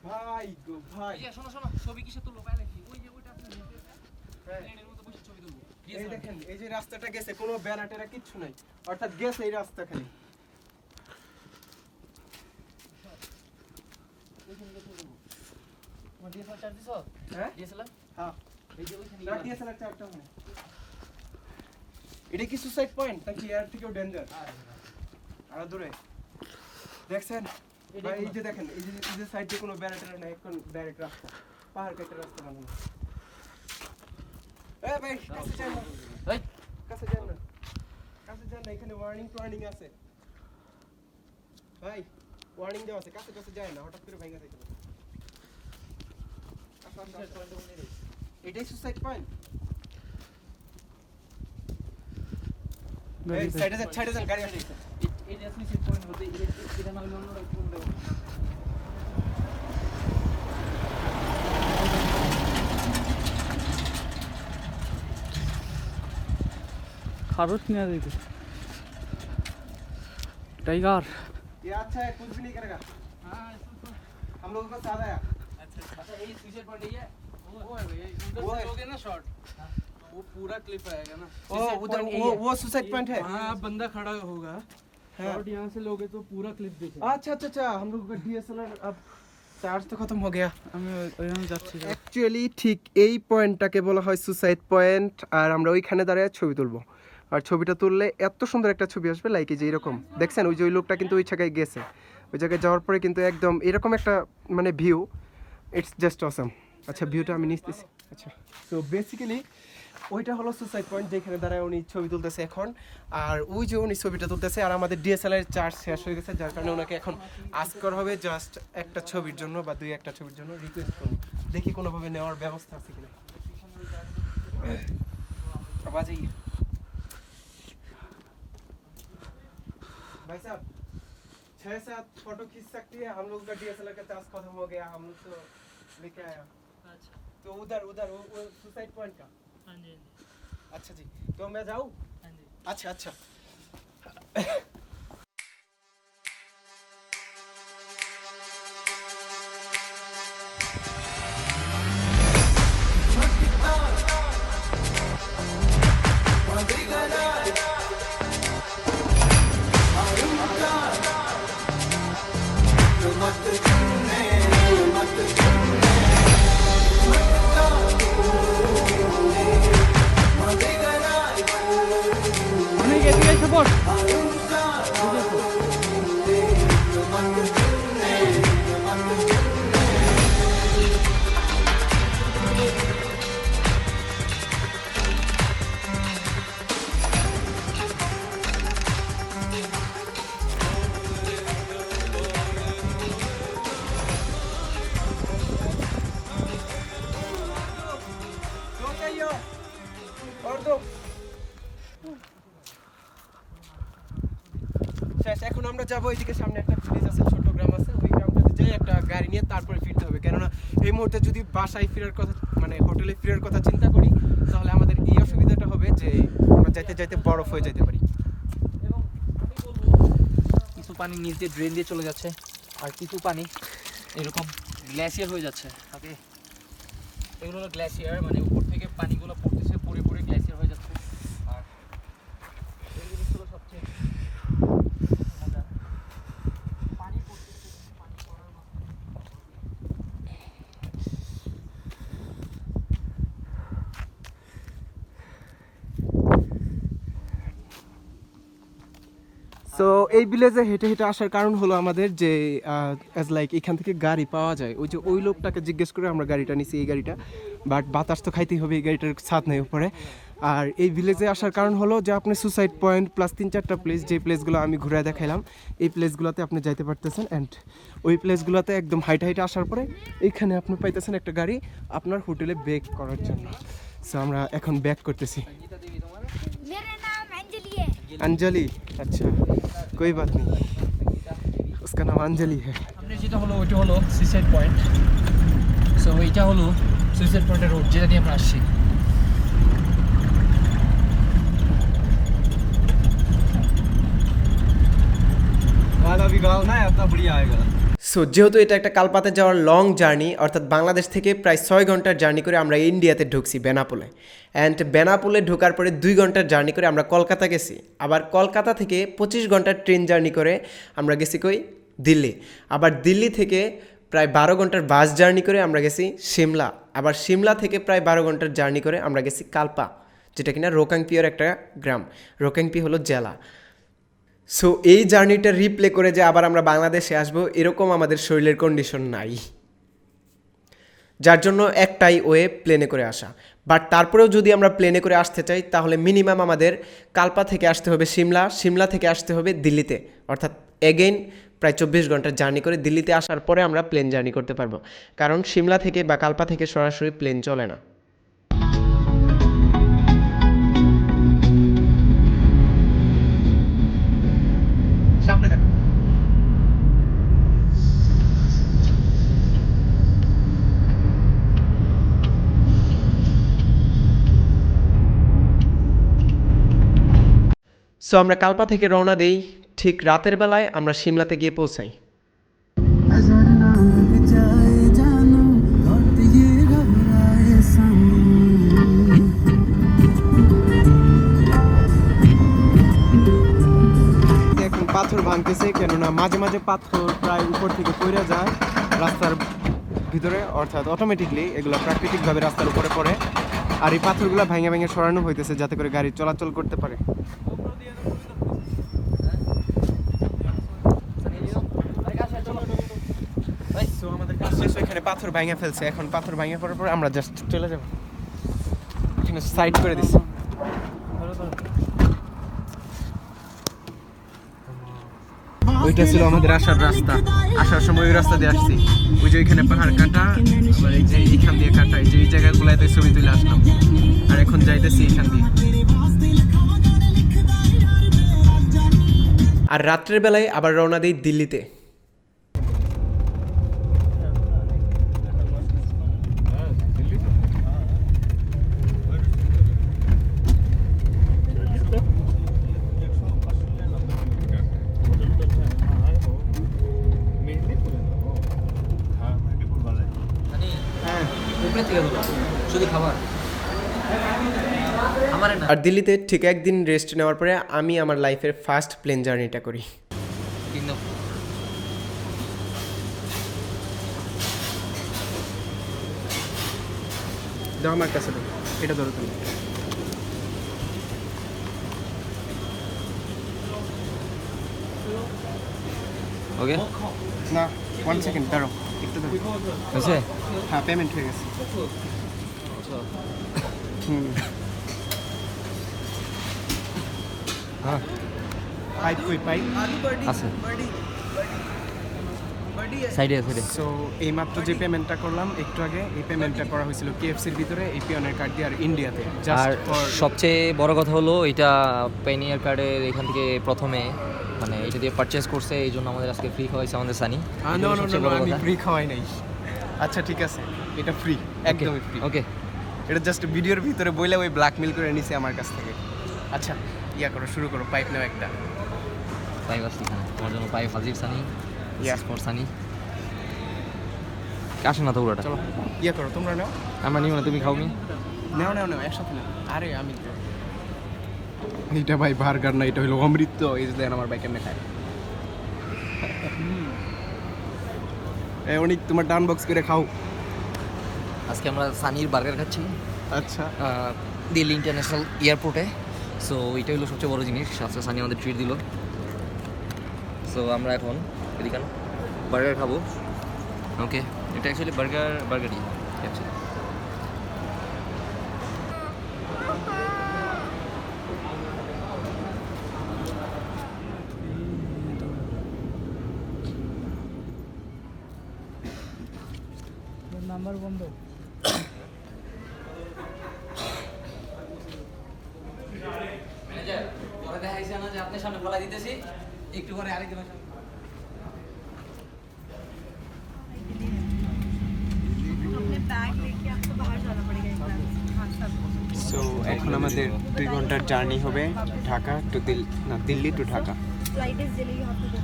S1: ভাই গো ভাই,
S2: এই যে শোনো শোনো, ছবি কিসে তুলবো পাই নাকি? ওই যে ওইটা আপনি প্লেনের মধ্যে বসে ছবি তুলবো।
S1: এই দেখেন এই যে রাস্তাটা গেছে, কোনো ব্যারাটেরা কিচ্ছু নাই, অর্থাৎ গেছে এই রাস্তা খালি।
S2: তোমার ডিএসএলআর চার্জ দিছো?
S1: হ্যাঁ
S2: ডিএসএলআর?
S1: হ্যাঁ,
S2: এই যে ওইখানে
S1: না DSLR চারটা ওখানে। এটা কি সুসাইড পয়েন্ট নাকি এর থেকেও ডেঞ্জার? আরো দূরে দেখছেন ভাই, এই যে দেখেন এই যে সাইডে কোনো ব্যারিয়ার নাই, এখন ডাইরেক্ট রাস্তা, পাহাড় কেটে রাস্তা বানানো। এই ভাই কাছে যান না,
S2: এই
S1: কাছে যান না, কাছে যান না, এখানে ওয়ার্নিং আছে ভাই, ওয়ার্নিং দেওয়া আছে, কাছে কাছে যায় না, হঠাৎ করে ভাঙা যাইতে পারে। এটাই সুসাইড পয়েন্ট। এই সাইডে যান, গাড়ি আসছে।
S2: এই যে সুইসাইড পয়েন্ট বলতে এটা না হলে অন্য কোন দেব।
S4: खारोश नहीं आ रही थी टाइगर।
S1: ये अच्छा है, कुछ भी नहीं करेगा।
S2: हां
S1: हम लोगों का साथ आया।
S2: अच्छा अच्छा, ये सुइसाइड पॉइंट है। वो है भाई, उधर
S1: वो
S2: से
S1: है।
S2: लोगे ना शॉट,
S4: वो पूरा क्लिप आएगा ना।
S1: ओ उधर वो सुसाइड पॉइंट है।
S4: हाँ बंदा खड़ा होगा
S1: हाँ।
S4: और यहाँ से लोगे तो पूरा क्लिप देखेगा।
S1: अच्छा अच्छा अच्छा, हम लोग का डीएसएलआर अब চার্জ তো খতম হয়ে গেয়া।
S4: আমি ওইখানে যাচ্ছি।
S1: অ্যাকচুয়ালি ঠিক এই পয়েন্টটাকে বলা হয় সুসাইড পয়েন্ট, আর আমরা ওইখানে দাঁড়িয়ে ছবি তুলবো। আর ছবিটা তুললে এত সুন্দর একটা ছবি আসবে, লাইক এই যে এরকম দেখছেন, ওই যে ওই লোকটা কিন্তু ওই জায়গায় গেছে, ওই জায়গায় যাওয়ার পরে কিন্তু একদম এরকম একটা মানে ভিউ, ইটস জাস্ট অসাম। আচ্ছা ভিউটা আমি নিতেছি। আচ্ছা তো বেসিক্যালি ওইটা হলো সুসাইড পয়েন্ট, যেখানে দাঁড়ায় উনি ছবি তুলতেছে এখন। আর ওই যে উনি ছবিটা তুলতেছে, আর আমাদের ডিএসএলআর চার্জ শেষ হয়ে গেছে, যার কারণে ওনাকে এখন আস্ক করা হবে জাস্ট একটা ছবির জন্য বা দুই একটা ছবির জন্য রিকোয়েস্ট করুন, দেখি কোনোভাবে নেওয়ার ব্যবস্থা আছে কিনা। आवाज आई है भाई साहब, 6-7 फोटो खींच सकती है? हम लोग का डीएसएलआर का चार्ज खत्म हो गया, हम लोग तो लेके आया।
S5: अच्छा
S1: तो उधर उधर वो सुसाइड पॉइंट का।
S5: हाँ जी
S1: अच्छा जी, तो मैं जाऊँ?
S5: हाँ जी
S1: अच्छा अच्छा।
S4: অনেক এদিকে এসে বস।
S1: दो चाहिए और दो। শেষ। এখন আমরা যাবো এইদিকে, সামনে একটা ভিলেজ আছে, ছোট গ্রাম আছে, ওই গ্রামটাতে যাই একটা গাড়ি নিয়ে তারপরে ফিরতে হবে, কেননা এই মুহূর্তে যদি বাসায় ফেরার কথা মানে হোটেলে ফেরার কথা চিন্তা করি, তাহলে আমাদের এই অসুবিধাটা হবে যে আমরা যাইতে যাইতে বরফ হয়ে যেতে পারি।
S2: এবং আমি বলবো কিছু পানি নিচ দিয়ে ড্রেন দিয়ে চলে যাচ্ছে, আর কিছু পানি এরকম গ্লেসিয়ার হয়ে যাচ্ছে। ওকে, এগুলো হলো গ্লেসিয়ার, মানে উপর থেকে পানিগুলো পড়তেছে, পড়ে পড়ে গ্লেসিয়ার হয়ে যাচ্ছে। আর এই জিনিসগুলো সবচেয়ে মজা, পানি পড়তেছে, পানি পড়ার মাধ্যমে
S1: সো এই ভিলেজে হেঁটে হেঁটে আসার কারণ হলো আমাদের যে অ্যাজ লাইক এখান থেকে গাড়ি পাওয়া যায়, ওই যে ওই লোকটাকে জিজ্ঞেস করে আমরা গাড়িটা নিছি, এই গাড়িটা। বাট বাতাস তো খাইতেই হবে, এই গাড়িটার ছাদ নেই উপরে। আর এই ভিলেজে আসার কারণ হলো যে আপনি সুসাইড পয়েন্ট প্লাস 3-4টা প্লেস, যে প্লেসগুলো আমি ঘুরে দেখাইলাম, এই প্লেসগুলোতে আপনি যাইতে পারতেছেন। অ্যান্ড ওই প্লেসগুলোতে একদম হাইটে হাইটে আসার পরে এইখানে আপনি পাইতেছেন একটা গাড়ি আপনার হোটেলে ব্যাক করার জন্য। সো আমরা এখন ব্যাক করতেছি।
S6: मेरा नाम अंजलि है।
S1: अंजलि, अच्छा कोई बात नहीं, उसका नाम अंजलि है।
S2: সামনে যেটা হলো ওইটা হলো সুইসাইড পয়েন্ট। সো এইটা হলো সুইসাইড পয়েন্টের রোড, যেটা দিয়ে আমরা আসছি।
S4: वाला भी गाँव ना अपना बढ़िया आएगा।
S1: সো যেহেতু এটা একটা কালপাতে যাওয়ার লং জার্নি, অর্থাৎ বাংলাদেশ থেকে প্রায় 6 ঘন্টার জার্নি করে আমরা ইন্ডিয়াতে ঢুকছি বেনাপোলে। অ্যান্ড বেনাপোলে ঢোকার পরে 2 ঘন্টার জার্নি করে আমরা কলকাতা গেছি। আবার কলকাতা থেকে 25 ঘন্টার ট্রেন জার্নি করে আমরা গেছি কই, দিল্লি। আবার দিল্লি থেকে প্রায় 12 ঘন্টার বাস জার্নি করে আমরা গেছি সিমলা। আবার সিমলা থেকে প্রায় 12 ঘন্টার জার্নি করে আমরা গেছি কালপা, যেটা কিনা রোকাংপিওর একটা গ্রাম, রোকাংপি হলো জেলা। সো এই জার্নিটা রিপ্লে করে যে আবার আমরা বাংলাদেশে আসবো, এরকম আমাদের শরীরের কন্ডিশন নাই, যার জন্য একটাই ওয়ে প্লেনে করে আসা। বাট তারপরেও যদি আমরা প্লেনে করে আসতে চাই, তাহলে মিনিমাম আমাদের কালপা থেকে আসতে হবে সিমলা, সিমলা থেকে আসতে হবে দিল্লিতে, অর্থাৎ এগেইন প্রায় 24 ঘন্টার জার্নি করে দিল্লিতে আসার পরে আমরা প্লেন জার্নি করতে পারবো, কারণ সিমলা থেকে বা কালপা থেকে সরাসরি প্লেন চলে না। সামনে দেখো। সো আমরা কালপা থেকে রওনা দেই, ঠিক রাতের বেলায় আমরা সিমলাতে গিয়ে পৌঁছাই। কেননা মাঝে মাঝে পাথর প্রায় উপর থেকে পড়ে যায় রাস্তার ভিতরে, অর্থাৎ অটোমেটিকলি এগুলো প্রাকৃতিকভাবে রাস্তার উপরে পড়ে। আর এই পাথরগুলো ভেঙে ভেঙে সরানো হইতেছে যাতে করে গাড়ি চলাচল করতে পারে। সো আমাদের কাজ শেষ, এখানে পাথর ভেঙে ফেলছে, এখন পাথর ভেঙে পড়ার পর আমরা জাস্ট চলে যাব। এখানে সাইড করে দিছি। ওইটা ছিল আমাদের আসার রাস্তা, আসার সময় ওই রাস্তা দিয়ে আসছি। ওই যে ওইখানে পাহাড় কাটা, আবার এই যে এইখান দিয়ে কাটা, এই যে এই জায়গাগুলোতে ছবি তুলে আসলাম। আর এখন যাইতেছি এইখান দিয়ে। আর রাত্রের বেলায় আবার রওনা দিই দিল্লিতে।
S2: শুধু খাবার
S1: আর দিল্লিতে ঠিক একদিন রেস্ট নেওয়ার পরে আমি আমার লাইফের ফার্স্ট প্লেন জার্নিটা করি। দাও আমার কাছে, এটা ধরো তুমি।
S2: ওকে
S1: না 1 সেকেন্ড দাঁড়াও, একটু দাঁড়াও।
S2: হয়েছে?
S1: হ্যাঁ পেমেন্ট হয়ে গেছে। হুম
S2: হ্যাঁ
S1: পাইপ কই পাইপ
S2: আছে সাইডে সাইডে।
S1: সো এইমাত্র যে পেমেন্টটা করলাম একটু আগে, এই পেমেন্টটা করা হয়েছিল কেএফসির ভিতরে এই পিয়নের কার্ড দিয়ে আর ইন্ডিয়াতে।
S5: আর
S1: জাস্ট ফর
S5: সবচেয়ে বড় কথা হলো এটা পেনিয়ার কার্ডের এখান থেকে প্রথমে মানে এটা দিয়ে পারচেজ করছে, এই জন্য আমাদের আজকে ফ্রি খাওয়াইছে আমাদের সানি।
S1: নো নো নো আমি ফ্রি খাওয়াই নাই। আচ্ছা ঠিক আছে, এটা ফ্রি, একদমই ফ্রি।
S5: ওকে
S1: এটা জাস্ট ভিডিওর ভিতরে বইলে ওই ব্ল্যাকমেল করে নিছে আমার কাছ থেকে। আচ্ছা ইয়া করো, শুরু করো, পাইপ নাও একটা।
S5: পাইপ আসছি এখানে তোমার জন্য, পাইপ হাজির সানি ফর সানি। আসে না তো পুরোটা,
S1: চলো ইয়া করো, তোমরা নাও।
S5: আমরা নিব না, তুমি খাও নি।
S1: নাও নাও নাও একসাথে নাও। আরে আমি তো এটা ভাই বার্গার না, এটা হলো অমৃত। এই যে দেন আমার ভাই কেমনে খায়। অনেক তোমার ডান বক্স করে খাও।
S5: আজকে আমরা সানির বার্গার খাচ্ছি
S1: আচ্ছা
S5: দিল্লি ইন্টারন্যাশনাল এয়ারপোর্টে। সো এটা হলো সবচেয়ে বড় জিনিস, আজকে সানি আমাদের ট্রিট দিল। সো আমরা এখন এদিকে বার্গার খাবো। ওকে এটা অ্যাকচুয়ালি বার্গারই অ্যাকচুয়ালি।
S4: নাম্বার বন্ধ।
S2: ম্যানেজার পরে দেখা যাচ্ছে না যে আপনার সামনে বলা দিতেছি, একটু পরে আরেকজনের সামনে।
S6: अपने बैग लेके आपको बाहर जाना पड़ेगा एक बार। हाँ सब
S1: সো এখন আমাদের 2 ঘন্টার জার্নি হবে Dhaka to Delhi to Dhaka.
S6: Flight is delay, you have to go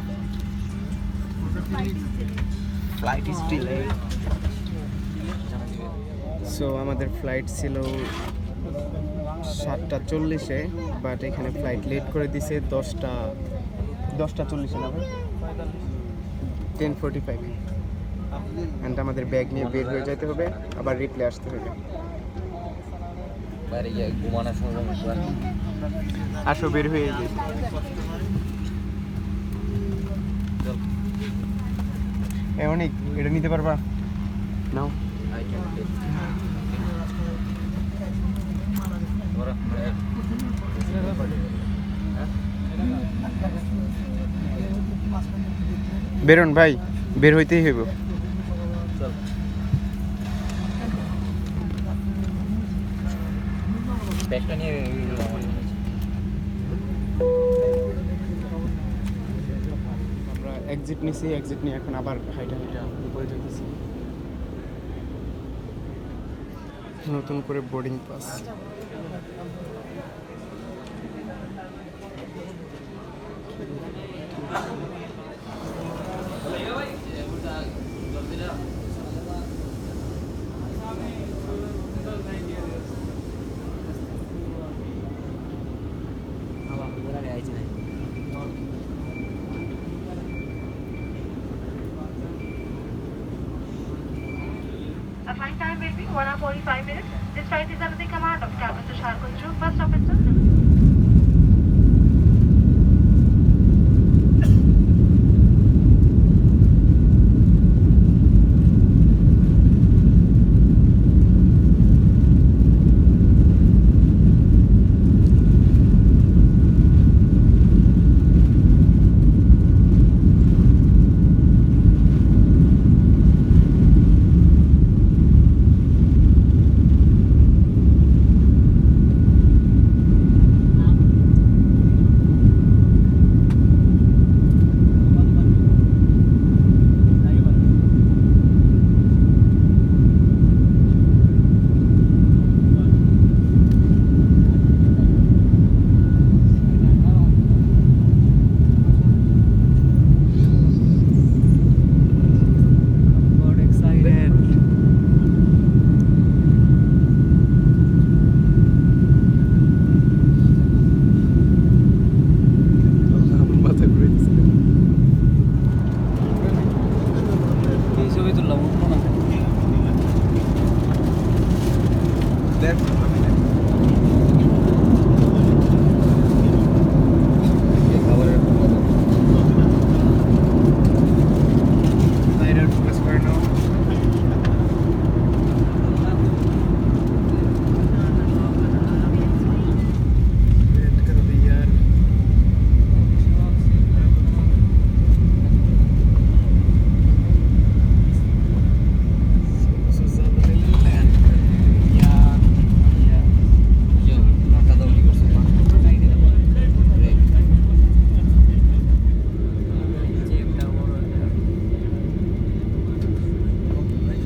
S6: flight is delay.
S1: Flight is delay. So আমাদের ফ্লাইট ছিল 7:40-এ, বাট এখানে ফ্লাইট লেট করে দিছে 10:40-এ না ভাই, 10:45। অ্যান্ড আমাদের ব্যাগ নিয়ে বের হয়ে যেতে হবে, আবার রিপ্লে আসতে হবে।
S5: বাইরে গিয়ে ঘুমানোর সময়
S1: আসো বের হয়ে যাই। অনেক এটা নিতে পারবা নাও। বেরোন ভাই, বের হইতেই হইব।
S5: ব্যাগটা নিয়ে
S1: আমরা এক্সিট নিছি, এক্সিট নিয়ে এখন আবার হাইটা উপরে যেতেছি। নতুন করে boarding pass.
S6: The flight time will be 1 hour 45 minutes. This flight is under the command of Captain Tushar Kunju, First Officer.
S3: এই ছবি তুললাম অন্য না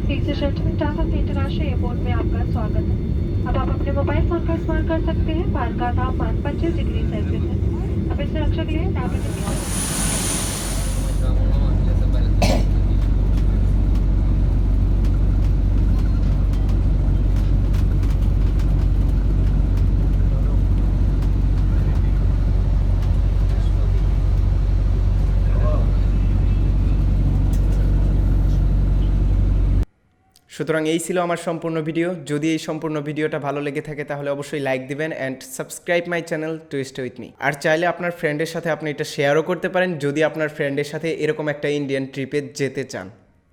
S6: Ladies and gentlemen, Tata international airport में आपका स्वागत है। अब आप अपने मोबाइल फोन का इस्तेमाल कर सकते हैं। बाहर का तापमान 25 डिग्री सेल्सियस है। अब इस सुरक्षा के लिए टैबलेट
S1: সুতরাং এই ছিল আমার সম্পূর্ণ ভিডিও। যদি এই সম্পূর্ণ ভিডিওটা ভালো লেগে থাকে তাহলে অবশ্যই লাইক দিবেন and subscribe my channel to stay with me. আর চাইলে আপনার ফ্রেন্ডের সাথে আপনি এটা শেয়ারও করতে পারেন যদি আপনার ফ্রেন্ডের সাথে এরকম একটা ইন্ডিয়ান ট্রিপে যেতে চান।